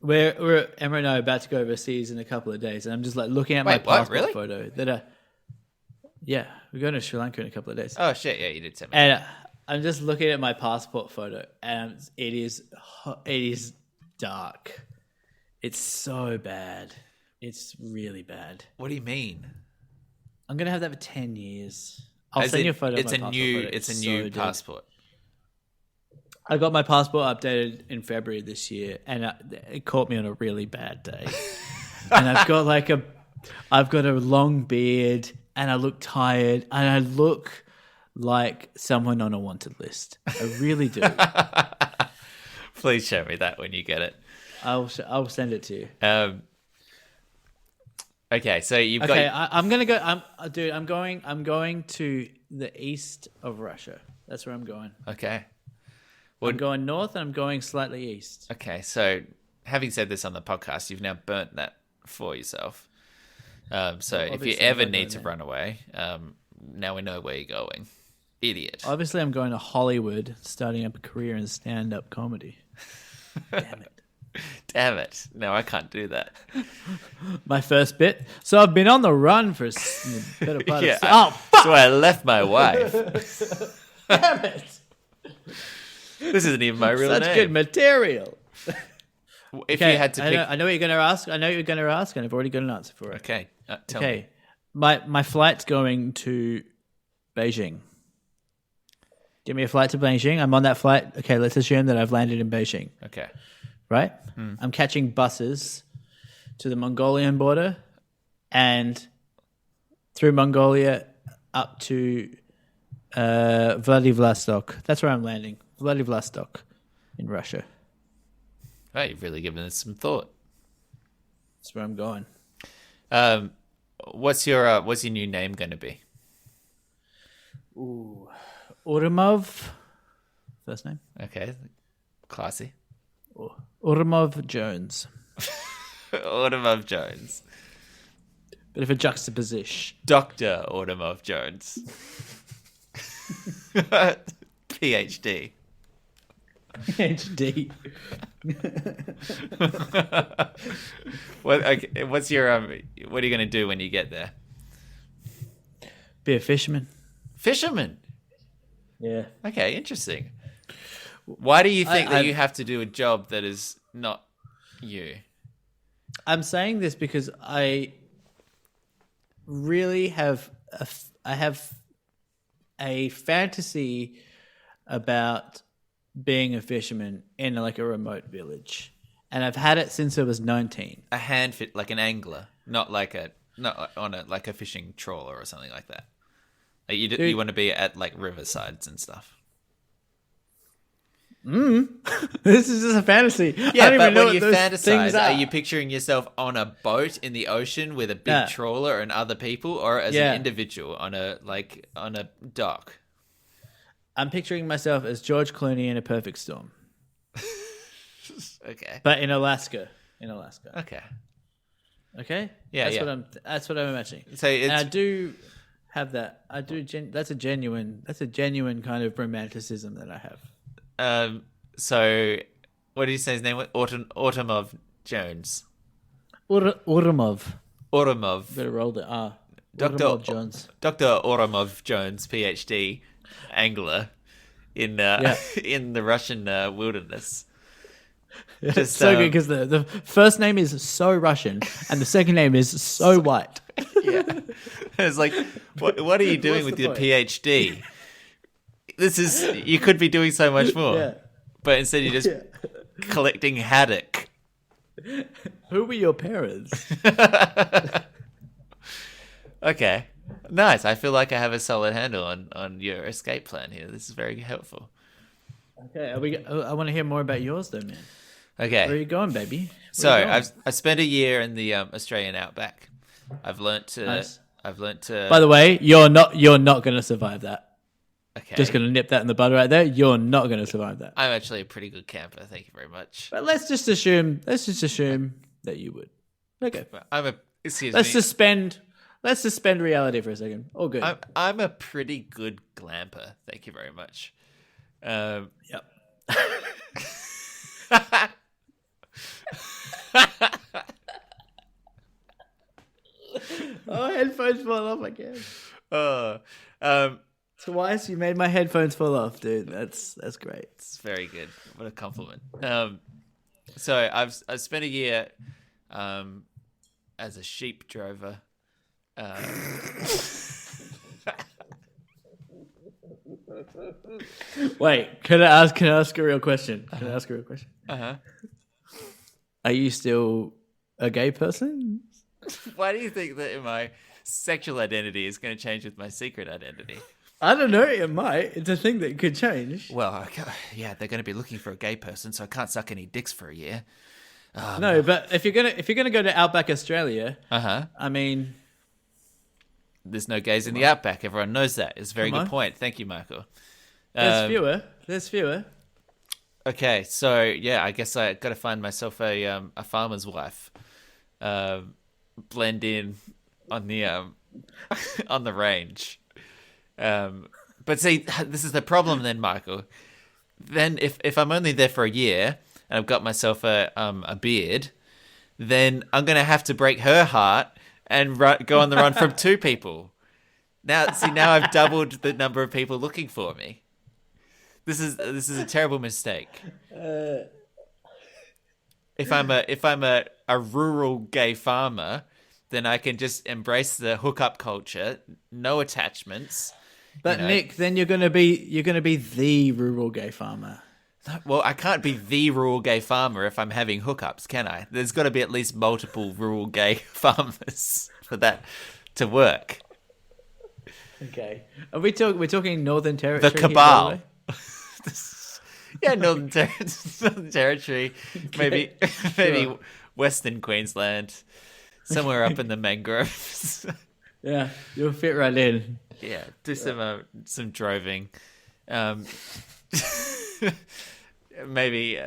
we're Emma and I are about to go overseas in a couple of days, and I'm just like looking at my Wait, what? passport Really? photo. Yeah, we're going to Sri Lanka in a couple of days, Oh shit! Yeah, you did tell me. and I'm just looking at my passport photo, and it is dark. It's so bad. It's really bad. What do you mean? I'm gonna have that for 10 years. I'll As send in, you a photo. It's of my a new. passport photo. It's a so new dead. passport. I got my passport updated in February this year, and it caught me on a really bad day. And I've got a long beard, and I look tired, and I look like someone on a wanted list. I really do. Please show me that when you get it. I'll send it to you. Okay, so you've Okay, got. I'm gonna go. I'm going to the east of Russia. That's where I'm going. Okay. I'm going north, and I'm going slightly east. Okay, so having said this on the podcast, you've now burnt that for yourself. So if you obviously ever I'm need to going run away, now we know where you're going. Idiot. Obviously, I'm going to Hollywood, starting up a career in stand-up comedy. Damn it. Damn it. No, I can't do that. My first bit. So I've been on the run for the better part Yeah, of... Oh, fuck! So I left my wife. Damn it! This isn't even my real Such name. good material. If you had to pick... I know what you're going to ask. I know what you're going to ask, and I've already got an answer for it. Okay, tell me. Okay. My flight's going to Beijing. Give me a flight to Beijing. I'm on that flight. Okay, let's assume that I've landed in Beijing. Okay. Right? I'm catching buses to the Mongolian border and through Mongolia up to Vladivostok. That's where I'm landing. Vladivostok in Russia. Oh, you've really given this some thought. That's where I'm going. What's your new name going to be? Urumov. First name? Okay, classy. Urumov Jones. Automov Jones. Bit of a juxtaposition. Dr. Automov Jones. PhD. PhD. What's your what are you going to do when you get there? Be a fisherman. Fisherman. Yeah. Okay, interesting. Why do you think that you have to do a job that is not you? I'm saying this because I really have a fantasy about being a fisherman in like a remote village, and I've had it since I was 19. A hand fit, like an angler, not on a fishing trawler or something like that. Like you want to be at like riversides and stuff. This is just a fantasy. Yeah, I don't but even know when you what those fantasize, things are you picturing yourself on a boat in the ocean with a big trawler and other people, or as an individual on a dock? I'm picturing myself as George Clooney in A Perfect Storm. Okay. But in Alaska. Okay. Okay? Yeah, that's what I'm imagining. So and I do have that. That's a genuine kind of romanticism that I have. So what did you say his name was? Automov Jones. Urumov. Automov. Better roll the R. Dr. Jones. Dr. Automov Jones, PhD, angler in in the Russian wilderness. It's so good because the first name is so Russian and the second name is so white. Yeah. It's like, what are you doing with your PhD? You could be doing so much more. Yeah. But instead you're just collecting haddock. Who were your parents? Okay. Nice. I feel like I have a solid handle on your escape plan here. This is very helpful. Okay, I want to hear more about yours, though, man. Where are Okay. you going, baby? So Where are you going? I spent a year in the Australian outback. I've learnt to. Nice. I've learnt to. By the way, you're not going to survive that. Okay. Just going to nip that in the bud right there. You're not going to survive that. I'm actually a pretty good camper. Thank you very much. But let's just assume that you would. Okay. I'm a. Excuse Let's me. suspend reality for a second. All good. I'm a pretty good glamper. Thank you very much. Yep. Oh, headphones fall off again. Oh, Twice you made my headphones fall off, dude. That's great. it's very good. What a compliment. So I've spent a year, as a sheep drover. Wait, can I ask a real question? Uh-huh. Are you still a gay person? Why do you think that my sexual identity is going to change with my secret identity? I don't know. It might. It's a thing that could change. Well, yeah, they're going to be looking for a gay person, so I can't suck any dicks for a year. No, but if you're gonna go to Outback Australia, Uh-huh. I mean, There's no gays in the outback. Everyone knows that. It's a very Come good on. point. Thank you, Michael. there's fewer. Okay, so yeah, I guess I got to find myself a farmer's wife, blend in on the on the range. But see, this is the problem then, Michael. Then if I'm only there for a year and I've got myself a beard, then I'm gonna have to break her heart and go on the run from two people. Now I've doubled the number of people looking for me. This is a terrible mistake. If I'm a rural gay farmer, then I can just embrace the hookup culture, no attachments. But you know. Nick, then you're gonna be the rural gay farmer. Well, I can't be the rural gay farmer if I'm having hookups, can I? There's got to be at least multiple rural gay farmers for that to work. Okay, we're talking Northern Territory. The here, by cabal. the way? Yeah, Northern Territory, maybe Western Queensland, somewhere up in the mangroves. Yeah, you'll fit right in. Yeah, do some droving. Maybe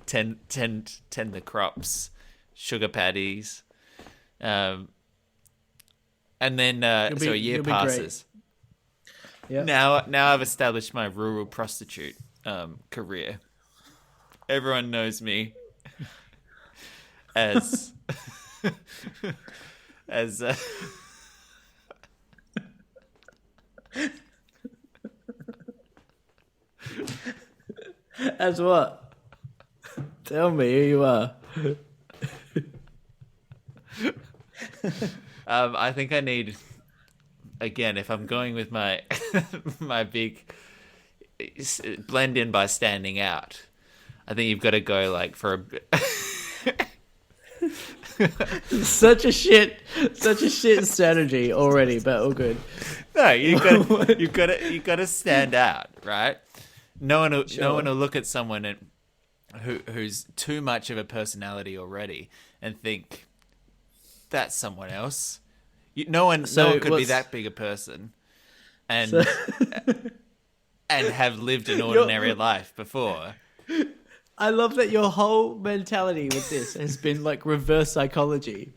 tend the crops, sugar paddies, and then so a year you'll be passes. Yeah. Now I've established my rural prostitute career. Everyone knows me as as As what? Tell me who you are. I think I need, again, if I'm going with my my big blend in by standing out, I think you've got to go like for a Such a shit strategy already, but all good. no, you've got to stand out, right? No one will look at someone who's too much of a personality already and think that's someone else. No one could be that big a person and and have lived an ordinary life before. I love that your whole mentality with this has been like reverse psychology,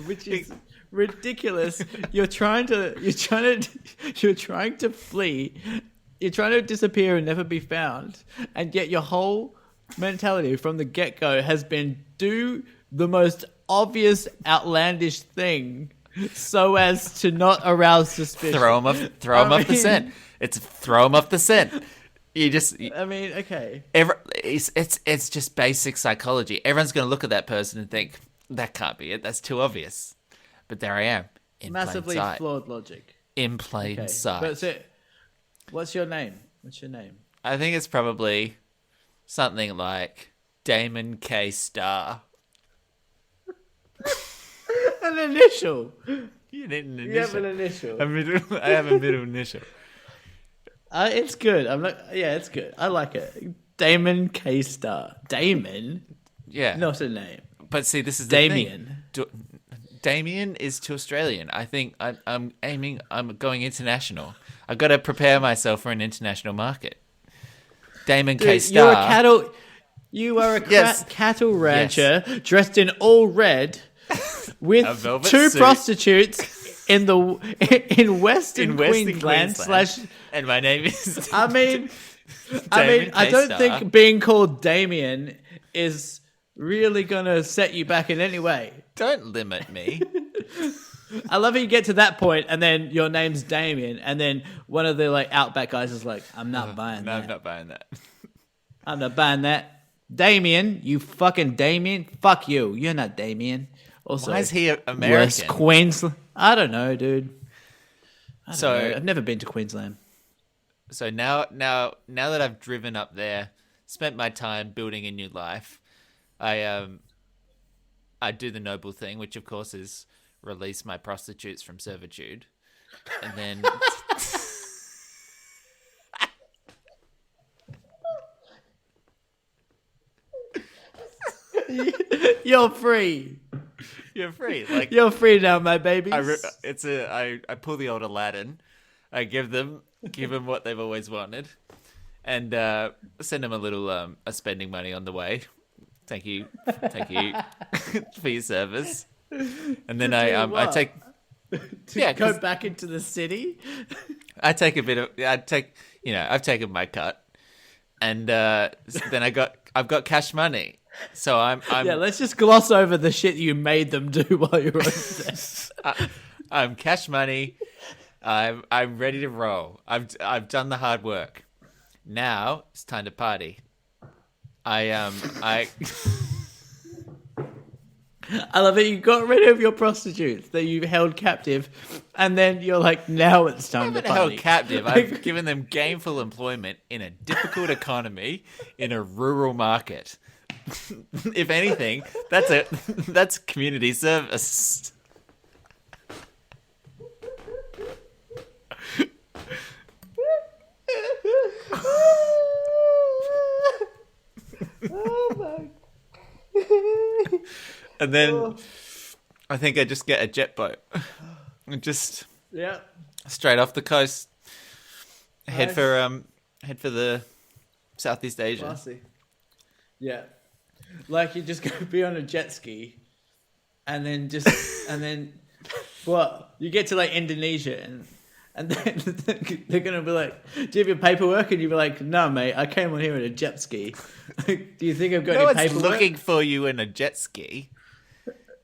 which is ridiculous. You're trying to flee. You're trying to disappear and never be found, and yet your whole mentality from the get-go has been do the most obvious, outlandish thing so as to not arouse suspicion. Throw them off the scent. It's throw them off the scent. You just. I mean, okay. It's just basic psychology. Everyone's going to look at that person and think that can't be it. That's too obvious. But there I am in Massively plain sight. flawed logic. In plain sight. But so, what's your name? I think it's probably something like Damon K. Star. An initial. You need an You have initial. an initial. I have a middle initial. It's good. I'm like, yeah, it's good. I like it. Damon K Star. Damon, Yeah. not a name. But see, this is the Damien. thing. Damien is too Australian. I think I'm going international. I've got to prepare myself for an international market. Damon K Dude, you're a Star. cattle. You are a Yes. cattle rancher dressed in all red with A velvet two suit. prostitutes in Western Queensland Queensland. slash. And my name is. I mean, Damon I K. don't Star. think being called Damien is really gonna set you back in any way. Don't limit me. I love how you get to that point and then your name's Damien, and then one of the like Outback guys is like, "I'm not buying No, that. I'm not buying that. I'm not buying that." Damien, you fucking Damien. Fuck you. You're not Damien. Also, Why is he West American? Queensland. I don't know, dude. I don't So- know. I've never been to Queensland. So now that I've driven up there, spent my time building a new life, I do the noble thing, which of course is release my prostitutes from servitude, and then You're free. you're free. Like You're free now, my babies. I pull the old Aladdin, I give them what they've always wanted, and send them a little a spending money on the way. Thank you for your service. And then I what? take Go 'cause back into the city. I've taken my cut, and then I've got cash money, so I'm Yeah, let's just gloss over the shit you made them do while you were over there. I'm cash money. I'm ready to roll. I've done the hard work. Now it's time to party. I I love it. You got rid of your prostitutes that you held captive, and then you're like, now it's time to haven't party. held captive. I've given them gainful employment in a difficult economy in a rural market. If anything, that's community service. Oh my. And then I think I just get a jet boat. And just Yeah. straight off the coast. Head Nice. for the Southeast Asia. Classy. Yeah. Like you just go be on a jet ski and then what? You get to like Indonesia and then they're gonna be like, "Do you have your paperwork?" And you'll be like, "No, mate, I came on here in a jet ski." Do you think I've got No any one's paperwork? looking for you in a jet ski.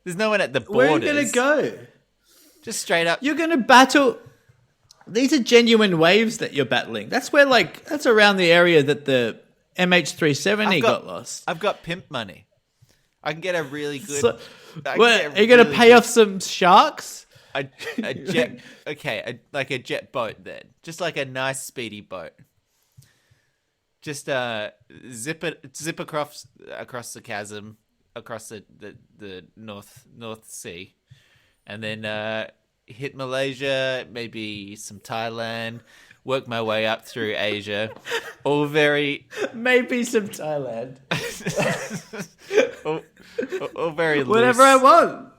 There's no one at the Where are you borders. gonna go? Just straight up. You're gonna battle. These are genuine waves that you're battling. That's where that's around the area that the MH370 I've got lost. I've got pimp money. I can get a really good. So, I can what, get are you gonna really pay good- off some sharks? a jet? Okay, like a jet boat then, just like a nice speedy boat. Just zip across the chasm, across the North Sea, and then hit Malaysia, maybe some Thailand. Work my way up through Asia, all very Maybe some Thailand. all very loose. Whatever I want.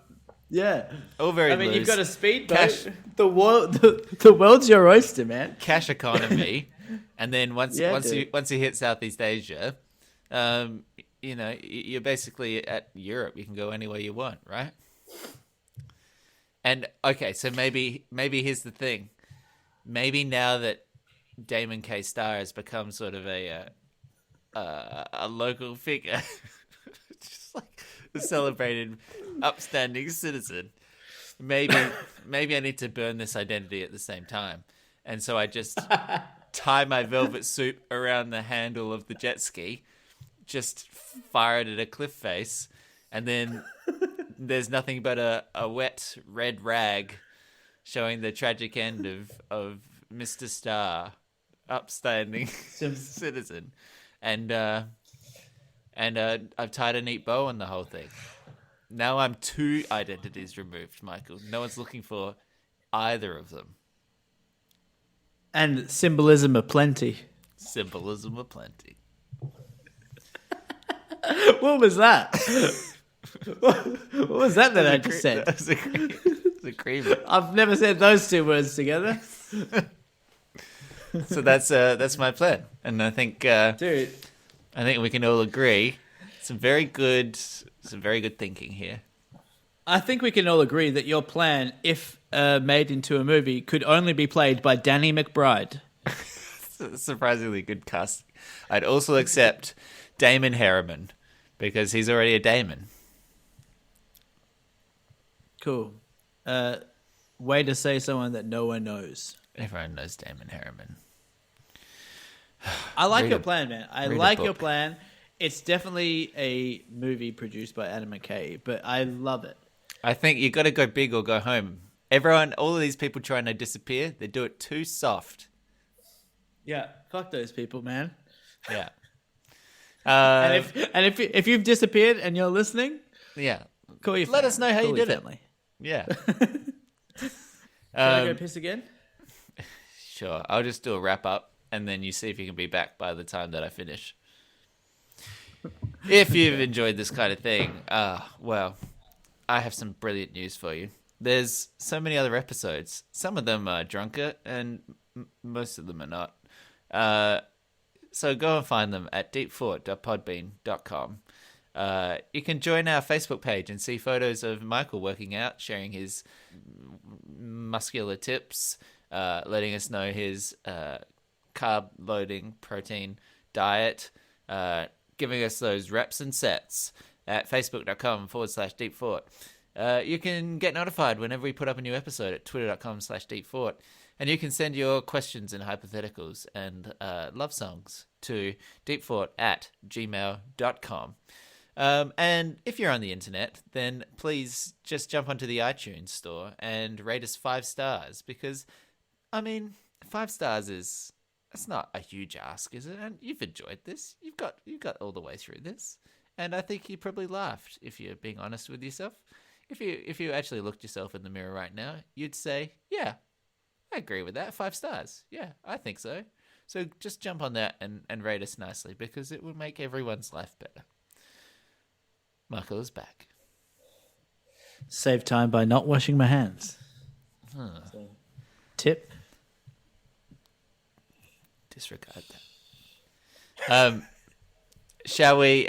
Yeah. All very I mean, loose. you've got a speedboat. Cash. The world's your oyster, man. Cash economy, and then once Yeah, you dude. hit Southeast Asia, you're basically at Europe. You can go anywhere you want, right? And okay, so maybe here's the thing. Maybe now that Damon K. Star has become sort of a local figure, just like a celebrated, upstanding citizen. Maybe I need to burn this identity at the same time, and so I just tie my velvet suit around the handle of the jet ski, just fire it at a cliff face, and then there's nothing but a wet red rag showing the tragic end of Mr. Star, upstanding citizen, and I've tied a neat bow on the whole thing. Now I'm 2 identities removed, Michael. No one's looking for either of them. And symbolism aplenty. Symbolism aplenty. What was that? What was that I just said? That was a agreement. I've never said those 2 words together. So that's my plan, and I think, Dude, I think we can all agree some very good thinking here. I think we can all agree that your plan, if made into a movie, could only be played by Danny McBride. Surprisingly good casting. I'd also accept Damon Harriman because he's already a Damon. Cool. Way to say someone that no one knows. Everyone knows Damon Harriman. I like your plan, man. I read a like your book. plan. It's definitely a movie produced by Adam McKay, but I love it. I think you got to go big or go home. All of these people trying to disappear, they do it too soft. Yeah, fuck those people, man. Yeah. And if you've disappeared and you're listening, Yeah. call your Let us know how you call your did it. family. Yeah. Can I go piss again? Sure. I'll just do a wrap up and then you see if you can be back by the time that I finish. If you've enjoyed this kind of thing, well, I have some brilliant news for you. There's so many other episodes. Some of them are drunker and most of them are not. So go and find them at deepfort.podbean.com. You can join our Facebook page and see photos of Michael working out, sharing his muscular tips, letting us know his carb loading protein diet, giving us those reps and sets at facebook.com/deepfort. You can get notified whenever we put up a new episode at twitter.com/deepfort. And you can send your questions and hypotheticals and love songs to deepfort@gmail.com. And if you're on the internet, then please just jump onto the iTunes store and rate us 5 stars because, 5 stars that's not a huge ask, is it? And you've enjoyed this. You've got all the way through this. And I think you probably laughed if you're being honest with yourself. If you actually looked yourself in the mirror right now, you'd say, yeah, I agree with that. 5 stars. Yeah, I think so. So just jump on that and rate us nicely because it will make everyone's life better. Michael is back. Save time by not washing my hands. So, tip. Disregard that. Shall we?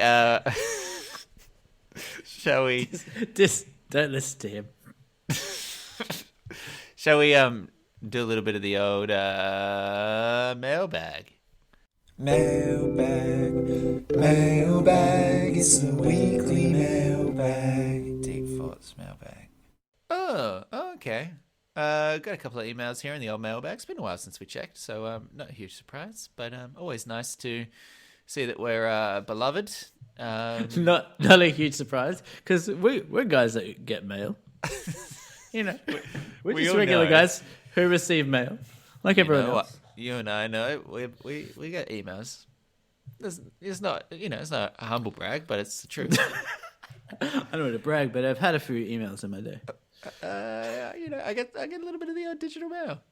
Shall we? Just don't listen to him. Shall we? Do a little bit of the old mailbag. Mailbag, it's the weekly mailbag. Deep Thoughts mailbag. Oh, okay. Got a couple of emails here in the old mailbag. It's been a while since we checked, so not a huge surprise, but always nice to see that we're beloved. Not a huge surprise because we're guys that get mail. We're we just all regular know. guys who receive mail, like everyone know else. You and I know we get emails. It's not a humble brag, but it's the truth. I don't want to brag, but I've had a few emails in my day. I get a little bit of the old digital mail.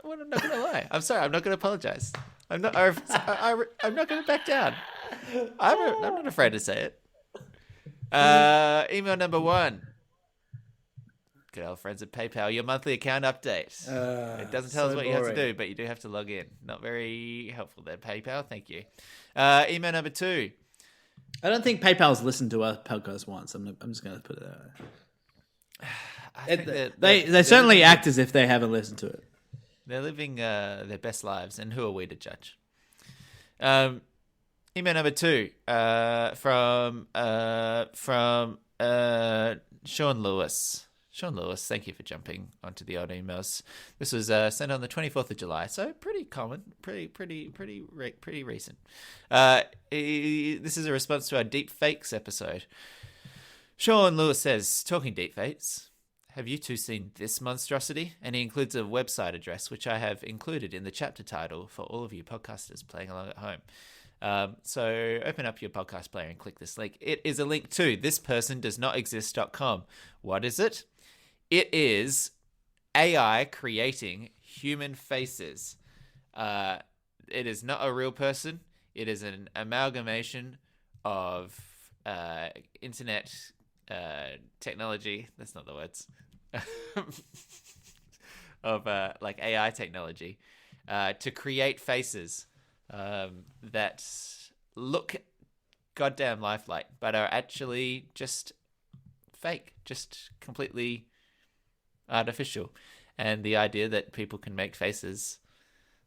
I'm not gonna lie. I'm sorry. I'm not gonna apologize. I'm not gonna back down. I'm not afraid to say it. Email number 1. Good old friends at PayPal. Your monthly account update. It doesn't tell us what you have to do, but you do have to log in. Not very helpful there, PayPal. Thank you. Email number 2. I don't think PayPal's listened to our podcast once. I'm just going to put it out there. They certainly act as if they haven't listened to it. They're living their best lives, and who are we to judge? Email number 2 from Sean Lewis. Sean Lewis, thank you for jumping onto the old emails. This was sent on the 24th of July, so pretty common, pretty recent. This is a response to our deep fakes episode. Sean Lewis says, talking deep fakes, have you two seen this monstrosity? And he includes a website address, which I have included in the chapter title for all of you podcasters playing along at home. So open up your podcast player and click this link. It is a link to thispersondoesnotexist.com. What is it? It is AI creating human faces. It is not a real person. It is an amalgamation of internet technology. That's not the words. Of like AI technology to create faces that look goddamn lifelike, but are actually just fake, just completely artificial. And the idea that people can make faces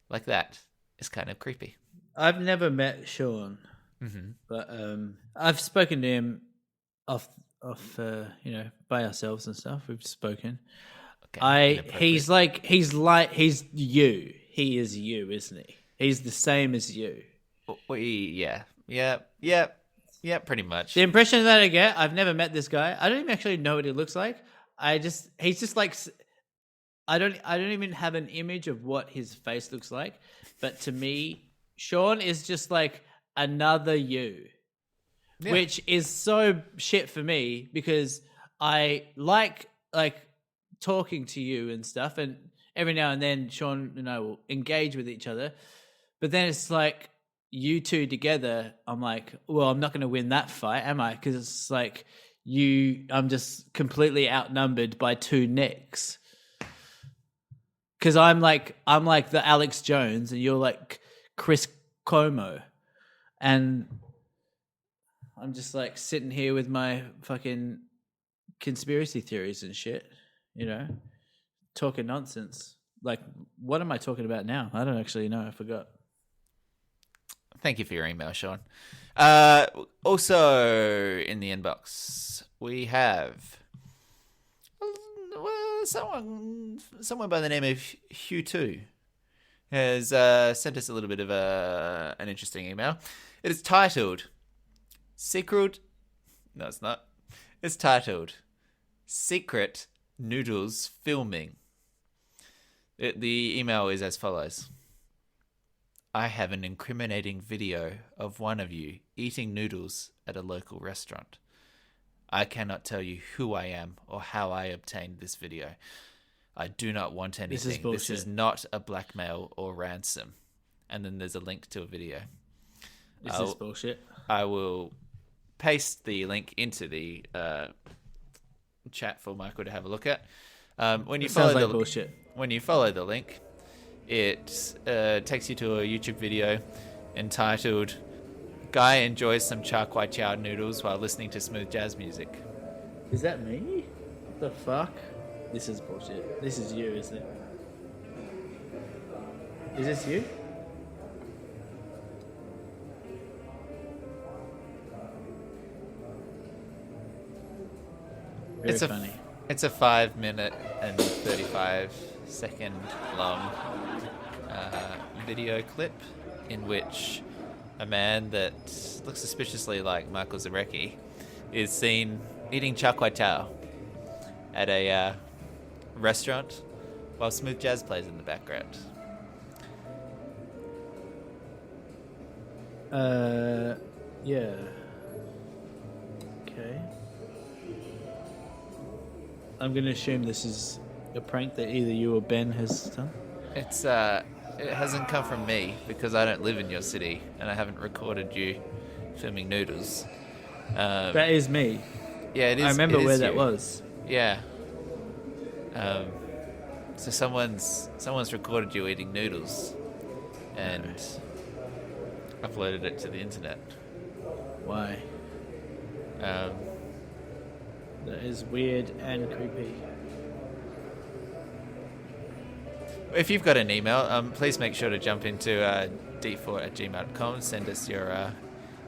like that is kind of creepy. I've never met Sean, but I've spoken to him off by ourselves and stuff. We've spoken. Okay, He's you. He is you, isn't he? He's the same as you. Yeah, pretty much. The impression that I get, I've never met this guy. I don't even actually know what he looks like. He's just like, I don't even have an image of what his face looks like. But to me, Sean is just like another you, which is so shit for me because I like talking to you and stuff, and every now and then Sean and I will engage with each other, but then it's like you two together, I'm like, well, I'm not going to win that fight, am I? Because it's like I'm just completely outnumbered by two Nicks. Because I'm like the Alex Jones and you're like Chris Como, and I'm just like sitting here with my fucking conspiracy theories and shit. Talking nonsense. Like, what am I talking about now? I don't actually know. I forgot. Thank you for your email, Sean. Also, in the inbox, we have someone by the name of Hugh2 has sent us a little bit of an interesting email. It is titled Secret. No, it's not. It's titled Secret Noodles Filming. The email is as follows. I have an incriminating video of one of you eating noodles at a local restaurant. I cannot tell you who I am or how I obtained this video. I do not want anything. This is bullshit. This is not a blackmail or ransom. And then there's a link to a video. This is bullshit. I will paste the link into the chat for Michael to have a look at. When you follow the link, it takes you to a YouTube video entitled "Guy Enjoys Some Char Kwai Chow Noodles While Listening to Smooth Jazz Music." Is that me? What the fuck? This is bullshit. This is you, isn't it? Is this you? Very funny. It's a 5 minute and 35 second long video clip in which a man that looks suspiciously like Michael Zarecki is seen eating char kwai chow at a restaurant while smooth jazz plays in the background. Yeah. Okay. I'm going to assume this is a prank that either you or Ben has done. It hasn't come from me because I don't live in your city and I haven't recorded you filming noodles. That is me. Yeah, it is. I remember where that you. was. Yeah. So someone's recorded you eating noodles and uploaded it to the internet. Why? Um, That is weird and creepy. If you've got an email, please make sure to jump into d4@gmail.com. Send us your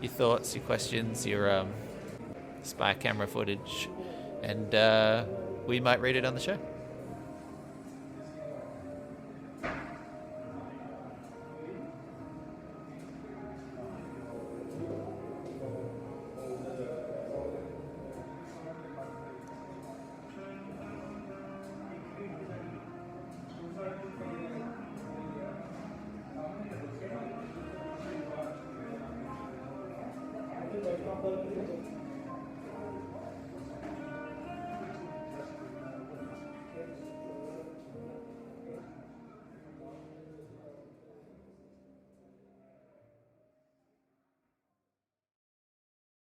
thoughts, your questions, your spy camera footage, and we might read it on the show.